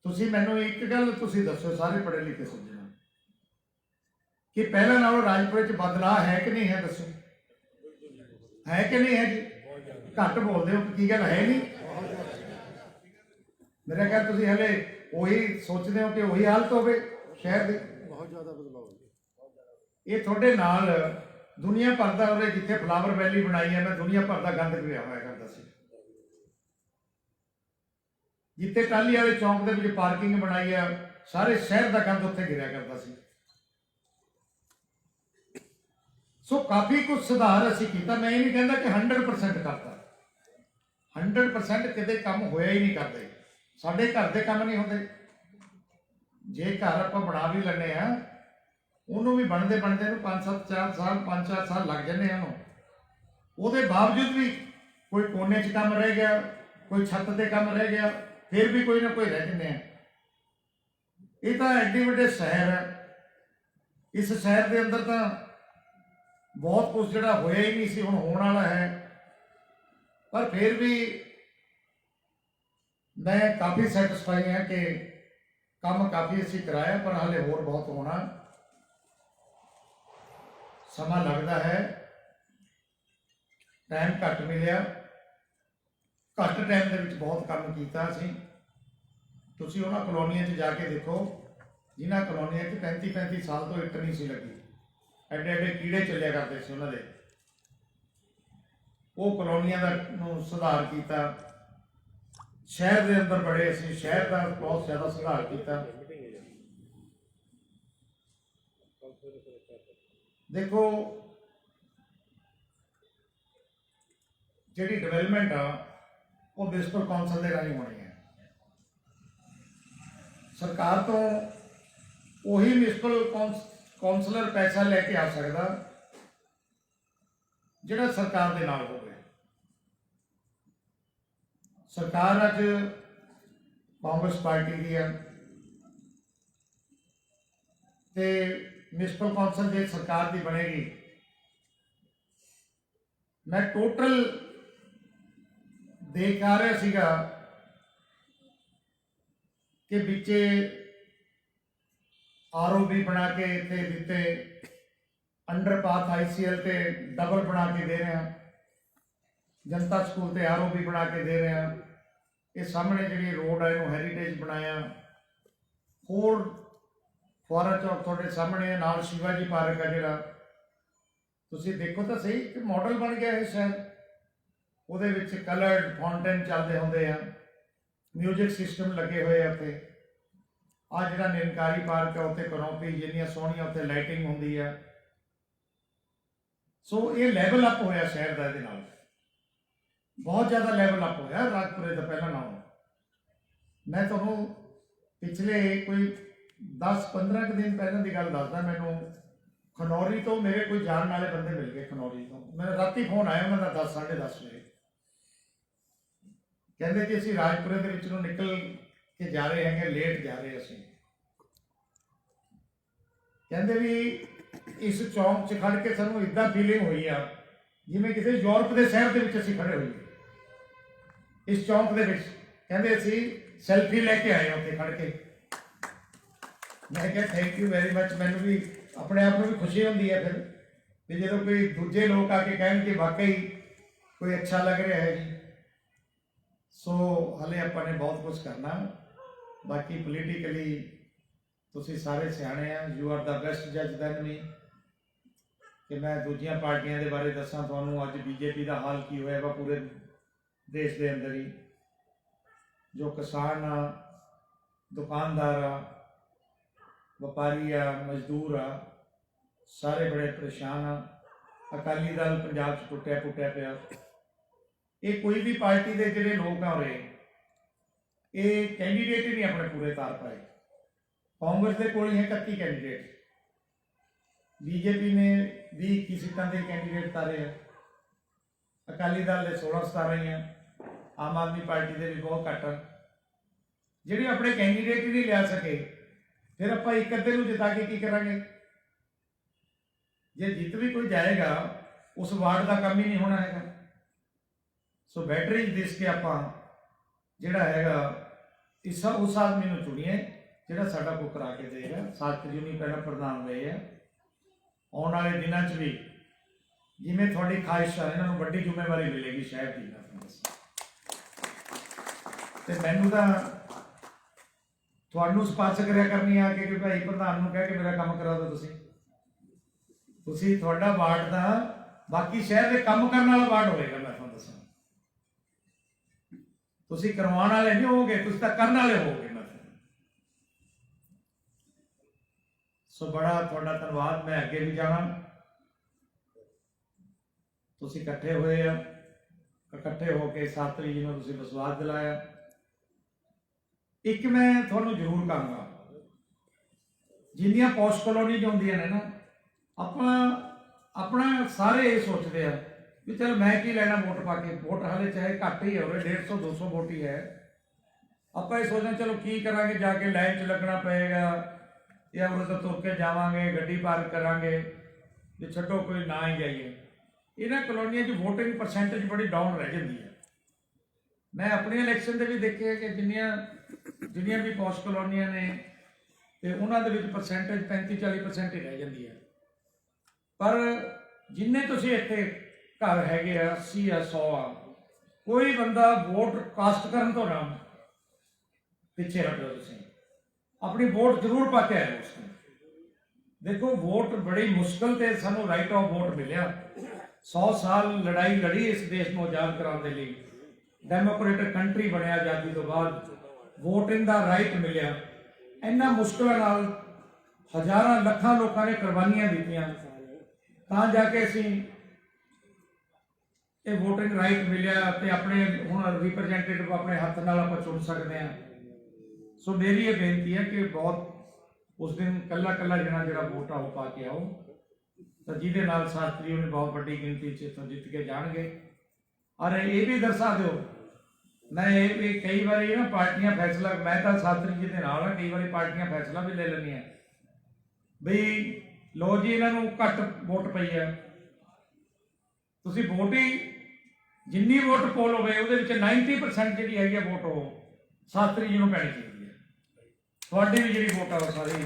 ਤੁਸੀਂ ਮੈਨੂੰ ਇੱਕ ਗੱਲ ਤੁਸੀਂ ਦੱਸੋ, ਸਾਰੇ ਪੜ੍ਹੇ ਲਿਖੇ ਸੱਜਣ, ਕਿ ਪਹਿਲਾਂ ਨਾਲੋਂ ਰਾਜਪੁਰੇ 'ਚ ਬਦਲਾਅ ਹੈ ਕਿ ਨਹੀਂ ਹੈ? ਦੱਸੋ, ਹੈ ਕਿ ਨਹੀਂ ਹੈ ਜੀ? ਘੱਟ ਬੋਲਦੇ ਹੋ, ਕੀ ਗੱਲ ਹੈ ਨਹੀਂ? ਮੇਰਾ ਖਿਆਲ ਤੁਸੀਂ ਹਲੇ ਉਹੀ ਸੋਚਦੇ ਹੋ ਕਿ ਉਹੀ ਹਾਲਤ ਹੋਵੇ ਸ਼ਹਿਰ ਦੀ। ਬਹੁਤ ਜ਼ਿਆਦਾ ਬਦਲਾਅ ਹੋ ਗਿਆ। ਇਹ ਤੁਹਾਡੇ ਨਾਲ ਦੁਨੀਆ ਭਰ ਦਾ, ਉਹਨੇ ਜਿੱਥੇ ਫਲਾਵਰ ਵੈਲੀ ਬਣਾਈ ਹੈ, ਮੈਂ ਦੁਨੀਆ ਭਰ ਦਾ ਗੰਦ ਪਿਆ ਹੋਇਆ ਕਰਦਾ ਸੀ। ਜਿੱਥੇ ਟਾਹਲੀ ਵਾਲੇ ਚੌਂਕ ਦੇ ਵਿੱਚ ਪਾਰਕਿੰਗ ਬਣਾਈ ਆ, ਸਾਰੇ ਸ਼ਹਿਰ ਦਾ ਗੰਦ ਉੱਥੇ ਗਿਰਿਆ ਕਰਦਾ ਸੀ। ਸੋ ਕਾਫੀ ਕੁਝ ਸੁਧਾਰ ਅਸੀਂ ਕੀਤਾ। ਮੈਂ ਇਹ ਨਹੀਂ ਕਹਿੰਦਾ ਕਿ 100% ਕਰਤਾ, 100% ਕਿਤੇ ਕੰਮ ਹੋਇਆ ਹੀ ਨਹੀਂ ਕਰਦੇ। ਸਾਡੇ ਘਰ ਦੇ ਕੰਮ ਨਹੀਂ ਹੁੰਦੇ। ਜੇ ਘਰ ਆਪਾਂ ਬਣਾ ਵੀ ਲੈਂਦੇ ਆ, ਉਹਨੂੰ ਵੀ ਬਣਦੇ ਨੂੰ 5-4 ਸਾਲ ਲੱਗ ਜਾਂਦੇ ਆ ਉਹਨੂੰ। ਉਹਦੇ ਬਾਵਜੂਦ ਵੀ ਕੋਈ ਕੋਨੇ 'ਚ ਕੰਮ ਰਹਿ ਗਿਆ, ਕੋਈ ਛੱਤ ਤੇ ਕੰਮ ਰਹਿ ਗਿਆ, ਫਿਰ ਵੀ ਕੋਈ ਨਾ ਕੋਈ ਰਹਿ ਜਾਂਦੇ ਆ। ਇਹ ਤਾਂ ਐਡੇ ਵੱਡੇ ਸ਼ਹਿਰ ਹੈ, ਇਸ ਸ਼ਹਿਰ ਦੇ ਅੰਦਰ ਤਾਂ ਬਹੁਤ ਕੁਝ ਜਿਹੜਾ ਹੋਇਆ ਹੀ ਨਹੀਂ ਸੀ, ਹੁਣ ਹੋਣ ਵਾਲਾ ਹੈ। ਪਰ ਫਿਰ ਵੀ ਮੈਂ ਕਾਫੀ ਸੈਟਿਸਫਾਈ ਹਾਂ ਕਿ ਕੰਮ ਕਾਫੀ ਅਸੀਂ ਕਰਾਇਆ, ਪਰ ਹਾਲੇ ਹੋਰ ਬਹੁਤ ਹੋਣਾ। ਸਮਾਂ ਲੱਗਦਾ ਹੈ, ਟਾਈਮ ਘੱਟ ਮਿਲਿਆ। ਘੱਟ ਟਾਈਮ ਦੇ ਵਿੱਚ ਬਹੁਤ ਕੰਮ ਕੀਤਾ ਅਸੀਂ। ਤੁਸੀਂ ਉਹਨਾਂ ਕਲੋਨੀਆਂ 'ਚ ਜਾ ਕੇ ਦੇਖੋ, ਜਿਨ੍ਹਾਂ ਕਲੋਨੀਆਂ 'ਚ 35-35 ਸਾਲ ਤੋਂ ਇੱਟ ਨਹੀਂ ਸੀ ਲੱਗੀ, ਐਡੇ ਐਡੇ ਕੀੜੇ ਚੱਲਿਆ ਕਰਦੇ ਸੀ ਉਹਨਾਂ ਦੇ। ਉਹ ਕਲੋਨੀਆਂ ਦਾ ਨੂੰ ਸੁਧਾਰ ਕੀਤਾ। ਸ਼ਹਿਰ ਦੇ ਅੰਦਰ ਬੜੇ ਅਸੀਂ ਸ਼ਹਿਰ ਦਾ ਬਹੁਤ ਜ਼ਿਆਦਾ ਸੁਧਾਰ ਕੀਤਾ। ਦੇਖੋ, ਜਿਹੜੀ ਡਿਵੈਲਪਮੈਂਟ ਆ ਉਹ ਮਿਊਨਿਸਪਲ ਕੌਂਸਲ ਦੇ ਰਾਹੀਂ ਹੋਣੀ ਹੈ। ਸਰਕਾਰ ਤੋਂ ਉਹੀ ਮਿਊਨਿਸਪਲ ਕੌਂਸਲਰ ਪੈਸਾ ਲੈ ਕੇ ਆ ਸਕਦਾ ਜਿਹੜਾ ਸਰਕਾਰ ਦੇ ਨਾਲ ਹੋਵੇ। ਸਰਕਾਰ ਅੱਜ ਕਾਂਗਰਸ ਪਾਰਟੀ ਦੀ ਹੈ ਤੇ ਮਿਊਨਿਸਪਲ ਕੌਂਸਲ ਜੇ ਸਰਕਾਰ ਦੀ ਬਣੇਗੀ, ਮੈਂ ਟੋਟਲ ਦੇਖ ਆ ਰਿਹਾ ਸੀਗਾ ਕਿ ਵਿੱਚੇ ਆਰਓਬੀ ਬਣਾ ਕੇ ਇੱਥੇ ਦਿੱਤੇ, ਅੰਡਰਪਾਥ ICL ਤੇ ਡਬਲ ਬਣਾ ਕੇ ਦੇ ਰਹੇ ਹਾਂ, ਜਨਤਾ ਸਕੂਲ ਤੇ ਆਰਓਬੀ ਬਣਾ ਕੇ ਦੇ ਰਹੇ ਹਾਂ। ਇਹ ਸਾਹਮਣੇ ਜਿਹੜੀ ਰੋਡ ਹੈ ਇਹਨੂੰ ਹੈਰੀਟੇਜ ਬਣਾਇਆ। ਹੋਰ ਫੁਆਰਾ ਚੌਕ ਤੁਹਾਡੇ ਸਾਹਮਣੇ ਨਾਲ ਸ਼ਿਵਾਜੀ ਪਾਰਕ ਹੈ, ਜਿਹੜਾ ਤੁਸੀਂ ਦੇਖੋ ਤਾਂ ਸਹੀ ਕਿ ਮਾਡਲ ਬਣ ਗਿਆ ਇਹ ਸ਼ਹਿਰ। ਉਹਦੇ ਵਿੱਚ ਕਲਰਡ ਫਾਊਂਟੇਨ ਚੱਲਦੇ ਹੁੰਦੇ ਆ, ਮਿਊਜ਼ਿਕ ਸਿਸਟਮ ਲੱਗੇ ਹੋਏ ਆ ਉੱਥੇ। ਆ ਜਿਹੜਾ ਨਿਰੰਕਾਰੀ ਪਾਰਕ ਹੈ ਉੱਥੇ ਕਰੋਪੀ ਜਿੰਨੀਆਂ ਸੋਹਣੀਆਂ ਉੱਥੇ ਲਾਈਟਿੰਗ ਹੁੰਦੀ ਆ। ਸੋ ਇਹ ਲੈਵਲ ਅਪ ਹੋਇਆ ਸ਼ਹਿਰ ਦਾ, ਇਹਦੇ ਨਾਲ ਬਹੁਤ ਜ਼ਿਆਦਾ ਲੈਵਲ ਅਪ ਹੋਇਆ ਰਾਜਪੁਰੇ ਦਾ ਪਹਿਲਾਂ ਨਾਲੋਂ। ਮੈਂ ਤੁਹਾਨੂੰ ਪਿਛਲੇ ਕੋਈ 10-15 ਕੁ ਦਿਨ ਪਹਿਲਾਂ ਦੀ ਗੱਲ ਦੱਸਦਾ। ਮੈਨੂੰ ਖਨੌਰੀ ਤੋਂ ਮੇਰੇ ਕੋਈ ਜਾਣ ਵਾਲੇ ਬੰਦੇ ਮਿਲ ਗਏ, ਖਨੌਰੀ ਤੋਂ। ਮੈਨੂੰ ਰਾਤੀ ਫੋਨ ਆਇਆ ਉਹਨਾਂ ਦਾ 10-10:30 ਵਜੇ, ਕਹਿੰਦੇ ਕਿ ਅਸੀਂ ਰਾਜਪੁਰੇ ਦੇ ਵਿੱਚ ਨੂੰ ਨਿਕਲ ਕੇ ਜਾ ਰਹੇ ਹੈਗੇ, ਲੇਟ ਜਾ ਰਹੇ ਅਸੀਂ। ਕਹਿੰਦੇ ਵੀ ਇਸ ਚੌਂਕ 'ਚ ਖੜ ਕੇ ਸਾਨੂੰ ਇੱਦਾਂ ਫੀਲਿੰਗ ਹੋਈ ਆ ਜਿਵੇਂ ਕਿਸੇ ਯੂਰਪ ਦੇ ਸ਼ਹਿਰ ਦੇ ਵਿੱਚ ਅਸੀਂ ਖੜੇ ਹੋਈਏ ਇਸ ਚੌਂਕ ਦੇ ਵਿੱਚ। ਕਹਿੰਦੇ ਅਸੀਂ ਸੈਲਫੀ ਲੈ ਕੇ ਆਏ ਉੱਥੇ ਖੜ ਕੇ। ਮੈਂ ਕਿਹਾ ਥੈਂਕ ਯੂ ਵੈਰੀ ਮੱਚ। ਮੈਨੂੰ ਵੀ ਆਪਣੇ ਆਪ ਨੂੰ ਵੀ ਖੁਸ਼ੀ ਹੁੰਦੀ ਹੈ ਫਿਰ ਵੀ ਜਦੋਂ ਕੋਈ ਦੂਜੇ ਲੋਕ ਆ ਕੇ ਕਹਿਣ ਕਿ ਵਾਕਈ ਕੋਈ ਅੱਛਾ ਲੱਗ ਰਿਹਾ ਹੈ ਜੀ। ਸੋ ਹਲੇ ਆਪਾਂ ਨੇ ਬਹੁਤ ਕੁਝ ਕਰਨਾ। ਬਾਕੀ ਪੋਲੀਟੀਕਲੀ ਤੁਸੀਂ ਸਾਰੇ ਸਿਆਣੇ ਆ, ਯੂ ਆਰ ਦਾ ਬੈਸਟ ਜੱਜ ਦੈਨ ਮੀ, ਕਿ ਮੈਂ ਦੂਜੀਆਂ ਪਾਰਟੀਆਂ ਦੇ ਬਾਰੇ ਦੱਸਾਂ ਤੁਹਾਨੂੰ। ਅੱਜ ਬੀਜੇਪੀ ਦਾ ਹਾਲ ਕੀ ਹੋਇਆ ਵਾ ਪੂਰੇ ਦੇਸ਼ ਦੇ ਅੰਦਰ ਹੀ। ਜੋ ਕਿਸਾਨ ਆ, ਦੁਕਾਨਦਾਰ ਆ, ਵਪਾਰੀ ਆ, ਮਜ਼ਦੂਰ ਆ, ਸਾਰੇ ਬੜੇ ਪਰੇਸ਼ਾਨ ਆ। ਅਕਾਲੀ ਦਲ ਪੰਜਾਬ 'ਚ ਟੁੱਟਿਆ ਪਿਆ। ਇਹ ਕੋਈ ਵੀ ਪਾਰਟੀ ਦੇ ਜਿਹੜੇ ਲੋਕ ਆ ਉਰੇ, ਇਹ ਕੈਂਡੀਡੇਟ ਹੀ ਨਹੀਂ ਆਪਣੇ ਪੂਰੇ ਤਾਰ ਪਾਏ। ਕਾਂਗਰਸ ਦੇ ਕੋਲ ਹੀ ਹੈ 31 ਕੈਂਡੀਡੇਟ, ਬੀਜੇਪੀ ਨੇ 20-21 ਸੀਟਾਂ ਦੇ ਕੈਂਡੀਡੇਟ ਤਾਰੇ ਆ, ਅਕਾਲੀ ਦਲ ਦੇ 16-17 ਹੀ ਆ, ਆਮ ਆਦਮੀ ਪਾਰਟੀ ਦੇ ਵੀ ਬਹੁਤ ਘੱਟ ਆ। ਜਿਹੜੇ ਆਪਣੇ ਕੈਂਡੀਡੇਟ ਹੀ ਨਹੀਂ ਲਿਆ ਸਕੇ, ਫਿਰ ਆਪਾਂ ਇੱਕ ਅੱਧੇ ਨੂੰ ਜਿਤਾ ਕੇ ਕੀ ਕਰਾਂਗੇ? ਜੇ ਜਿੱਤ ਵੀ ਕੋਈ ਜਾਏਗਾ ਉਸ ਵਾਰਡ ਦਾ ਕੰਮ ਹੀ ਨਹੀਂ ਹੋਣਾ ਹੈਗਾ। ਸੋ ਬੈਟਰ ਇਜ਼ ਦਿਸ ਕਿ ਆਪਾਂ ਜਿਹੜਾ ਹੈਗਾ ਉਸ ਆਦਮੀ ਨੂੰ ਚੁਣੀਏ ਜਿਹੜਾ ਸਾਡਾ ਕੋ ਕਰਾ ਕੇ ਦੇਗਾ। ਸ਼ਾਸਤਰੀ ਜੀ ਪਹਿਲਾਂ ਪ੍ਰਧਾਨ ਰਹੇ ਆ। ਆਉਣ ਵਾਲੇ ਦਿਨਾਂ 'ਚ ਵੀ ਜਿਵੇਂ ਤੁਹਾਡੀ ਖਾਹਿਸ਼ ਆ, ਇਹਨਾਂ ਨੂੰ ਵੱਡੀ ਜ਼ਿੰਮੇਵਾਰੀ ਮਿਲੇਗੀ ਸ਼ਹਿਰ ਦੀ। ਤੇ ਮੈਨੂੰ ਤਾਂ ਤੁਹਾਨੂੰ ਸਿਫਾਰਿਸ਼ ਕਰਿਆ ਕਰਨੀ ਆ ਕਿ ਭਾਈ ਪ੍ਰਧਾਨ ਨੂੰ ਕਹਿ ਕੇ ਮੇਰਾ ਕੰਮ ਕਰਾ ਦਿਓ। ਤੁਸੀਂ ਤੁਹਾਡਾ ਵਾਰਡ ਦਾ ਬਾਕੀ ਸ਼ਹਿਰ ਦੇ ਕੰਮ ਕਰਨ ਵਾਲਾ ਵਾਰਡ ਹੋਵੇਗਾ। ਮੈਂ ਤੁਹਾਨੂੰ ਦੱਸਾਂ, ਤੁਸੀਂ ਕਰਵਾਉਣ ਵਾਲੇ ਨਹੀਂ ਹੋਵੋਗੇ, ਤੁਸੀਂ ਤਾਂ ਕਰਨ ਵਾਲੇ ਹੋਵੋਗੇ। ਸੋ ਬੜਾ ਤੁਹਾਡਾ ਧੰਨਵਾਦ। ਮੈਂ ਅੱਗੇ ਵੀ ਜਾਣਾ। ਤੁਸੀਂ ਇਕੱਠੇ ਹੋਏ ਆ, ਇਕੱਠੇ ਹੋ ਕੇ ਸ਼ਾਸਤਰੀ ਜੀ ਨੂੰ ਤੁਸੀਂ ਵਿਸ਼ਵਾਸ ਦਿਲਾਇਆ। ਇੱਕ ਮੈਂ ਤੁਹਾਨੂੰ ਜ਼ਰੂਰ ਕਹਾਂਗਾ, ਜਿੰਨੀਆਂ ਪੋਸਟ ਕਲੋਨੀ ਹੁੰਦੀਆਂ ਨੇ ਨਾ, ਆਪਣਾ ਸਾਰੇ ਇਹ ਸੋਚਦੇ ਆ ਵੀ ਚਲ ਮੈਂ ਕੀ ਲੈਣਾ ਵੋਟ ਪਾ ਕੇ। ਵੋਟ ਹਾਲੇ ਚਾਹੇ ਘੱਟ ਹੀ ਹੋਵੇ, 150-200 ਵੋਟ ਹੀ ਹੈ। ਆਪਾਂ ਇਹ ਸੋਚਦੇ ਚਲੋ ਕੀ ਕਰਾਂਗੇ, ਜਾ ਕੇ ਲਾਈਨ 'ਚ ਲੱਗਣਾ ਪਏਗਾ ਜਾਂ ਉਰੇ ਤੋਂ ਤੁਰ ਕੇ ਜਾਵਾਂਗੇ, ਗੱਡੀ ਪਾਰਕ ਕਰਾਂਗੇ, ਜੇ ਛੱਡੋ ਕੋਈ ਨਾ ਹੀ ਜਾਈਏ। ਇਹਨਾਂ ਕਲੋਨੀਆਂ 'ਚ ਵੋਟਿੰਗ ਪਰਸੈਂਟੇਜ ਬੜੀ ਡਾਊਨ ਰਹਿ ਜਾਂਦੀ ਹੈ। ਮੈਂ ਆਪਣੀ ਇਲੈਕਸ਼ਨ ਦੇ ਵੀ ਦੇਖਿਆ ਕਿ ਜਿੰਨੀਆਂ ਵੀ ਪੋਸਟ ਕਲੋਨੀਆਂ ਨੇ ਤੇ ਉਹਨਾਂ ਦੇ ਵਿੱਚ ਪਰਸੈਂਟੇਜ 35-40% ਹੀ ਰਹਿ ਜਾਂਦੀ ਹੈ। ਪਰ ਜਿੰਨੇ ਤੁਸੀਂ ਇੱਥੇ ਘਰ ਹੈਗੇ ਆ, 80 ਆ, 100 ਆ, ਕੋਈ ਬੰਦਾ ਵੋਟ ਕਾਸਟ ਕਰਨ ਤੋਂ ਨਾ ਪਿੱਛੇ ਹਟੋ। ਤੁਸੀਂ ਆਪਣੀ ਵੋਟ ਜ਼ਰੂਰ ਪਾ ਕੇ ਆਇਓ। ਉਸ ਨੂੰ ਦੇਖੋ, ਵੋਟ ਬੜੀ ਮੁਸ਼ਕਲ ਤੇ ਸਾਨੂੰ ਰਾਈਟ ਆਫ ਵੋਟ ਮਿਲਿਆ। 100 ਸਾਲ ਲੜਾਈ ਲੜੀ ਇਸ ਦੇਸ਼ ਨੂੰ ਆਜ਼ਾਦ ਕਰਾਉਣ ਦੇ ਲਈ। ਡੈਮੋਕ੍ਰੇਟਿਕ ਕੰਟਰੀ ਬਣਿਆ ਆਜ਼ਾਦੀ ਤੋਂ ਬਾਅਦ, ਵੋਟਿੰਗ ਦਾ ਰਾਈਟ ਮਿਲਿਆ। ਇੰਨਾ ਮੁਸ਼ਕਲਾਂ ਨਾਲ ਹਜ਼ਾਰਾਂ ਲੱਖਾਂ ਲੋਕਾਂ ਨੇ ਕੁਰਬਾਨੀਆਂ ਦਿੱਤੀਆਂ ਤਾਂ ਜਾ ਕੇ ਅਸੀਂ ਇਹ ਵੋਟਿੰਗ ਰਾਈਟ ਮਿਲਿਆ ਤੇ ਆਪਣੇ ਹੁਣ ਰਿਪਰੈਜ਼ੈਂਟੇਟਿਵ ਆਪਣੇ ਹੱਥ ਨਾਲ ਆਪਾਂ ਚੁਣ ਸਕਦੇ ਹਾਂ। ਸੋ ਮੇਰੀ ਇਹ ਬੇਨਤੀ ਹੈ ਕਿ ਬਹੁਤ ਉਸ ਦਿਨ ਕੱਲਾ ਜਿਹੜਾ ਵੋਟ ਆ ਉਹ ਪਾ ਕੇ ਆਓ, ਤਾਂ ਜਿਹਦੇ ਨਾਲ ਸ਼ਾਸਤਰੀ ਨੇ ਬਹੁਤ ਵੱਡੀ ਗਿਣਤੀ 'ਚ ਇੱਥੋਂ ਜਿੱਤ ਕੇ ਜਾਣਗੇ। ਔਰ ਇਹ ਵੀ ਦਰਸਾ ਦਿਓ, ਮੈਂ ਇਹ ਕਈ ਵਾਰੀ ਨਾ ਪਾਰਟੀਆਂ ਫੈਸਲਾ, ਮੈਂ ਤਾਂ ਸ਼ਾਸਤਰੀ ਜੀ ਦੇ ਨਾਲ ਆ, ਕਈ ਵਾਰੀ ਪਾਰਟੀਆਂ ਫੈਸਲਾ ਵੀ ਲੈ ਲੈਂਦੀਆਂ ਬਈ ਲੋ ਜੀ ਇਹਨਾਂ ਨੂੰ ਘੱਟ ਵੋਟ ਪਈ ਆ, ਤੁਸੀਂ ਵੋਟ ਹੀ ਜਿੰਨੀ ਵੋਟ ਪੋਲ ਹੋਵੇ ਉਹਦੇ ਵਿੱਚ 90% ਜਿਹੜੀ ਹੈਗੀ ਆ ਵੋਟ ਉਹ ਸ਼ਾਸਤਰੀ ਜੀ ਨੂੰ ਪੈਣੀ ਚਾਹੀਦੀ ਹੈ। ਤੁਹਾਡੀ ਵੀ ਜਿਹੜੀ ਵੋਟ ਆ ਉਹ ਸਾਰੀ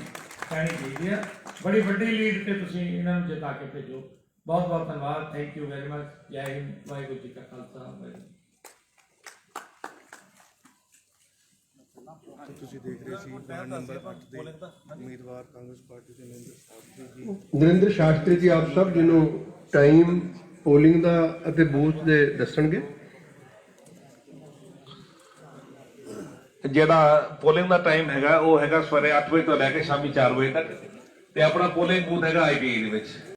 ਪੈਣੀ ਚਾਹੀਦੀ ਹੈ। ਬੜੀ ਵੱਡੀ ਲੀਡ ਤੇ ਤੁਸੀਂ ਇਹਨਾਂ ਨੂੰ ਜਿਤਾ ਕੇ ਭੇਜੋ। ਬਹੁਤ ਬਹੁਤ ਧੰਨਵਾਦ। Thank you very much. ਜੈ ਹਿੰਦ। ਵਾਹਿਗੁਰੂ ਜੀ ਕਾ ਖਾਲਸਾ, ਵਾਹਿਗੁਰੂ। ਤੁਸੀਂ ਦੇਖ ਰਹੇ ਸੀ ਵਾਰਡ ਨੰਬਰ 8 ਦੇ ਉਮੀਦਵਾਰ ਕਾਂਗਰਸ ਪਾਰਟੀ ਦੇ ਨਰਿੰਦਰ ਸ਼ਾਸਤਰੀ ਜੀ ਆਪ ਸਭ ਜਿਹਨੂੰ ਟਾਈਮ ਪੋਲਿੰਗ ਦਾ ਅਤੇ ਬੂਥ ਦੇ ਦੱਸਣਗੇ। ਜਿਹੜਾ ਪੋਲਿੰਗ ਦਾ ਟਾਈਮ ਹੈਗਾ ਉਹ ਹੈਗਾ ਸਵੇਰੇ 8 ਵਜੇ ਤੋਂ ਲੈ ਕੇ ਸ਼ਾਮੀ 4 ਵਜੇ ਤੱਕ ਤੇ ਆਪਣਾ ਪੋਲਿੰਗ ਬੂਥ ਹੈਗਾ ITI ਦੇ ਵਿੱਚ।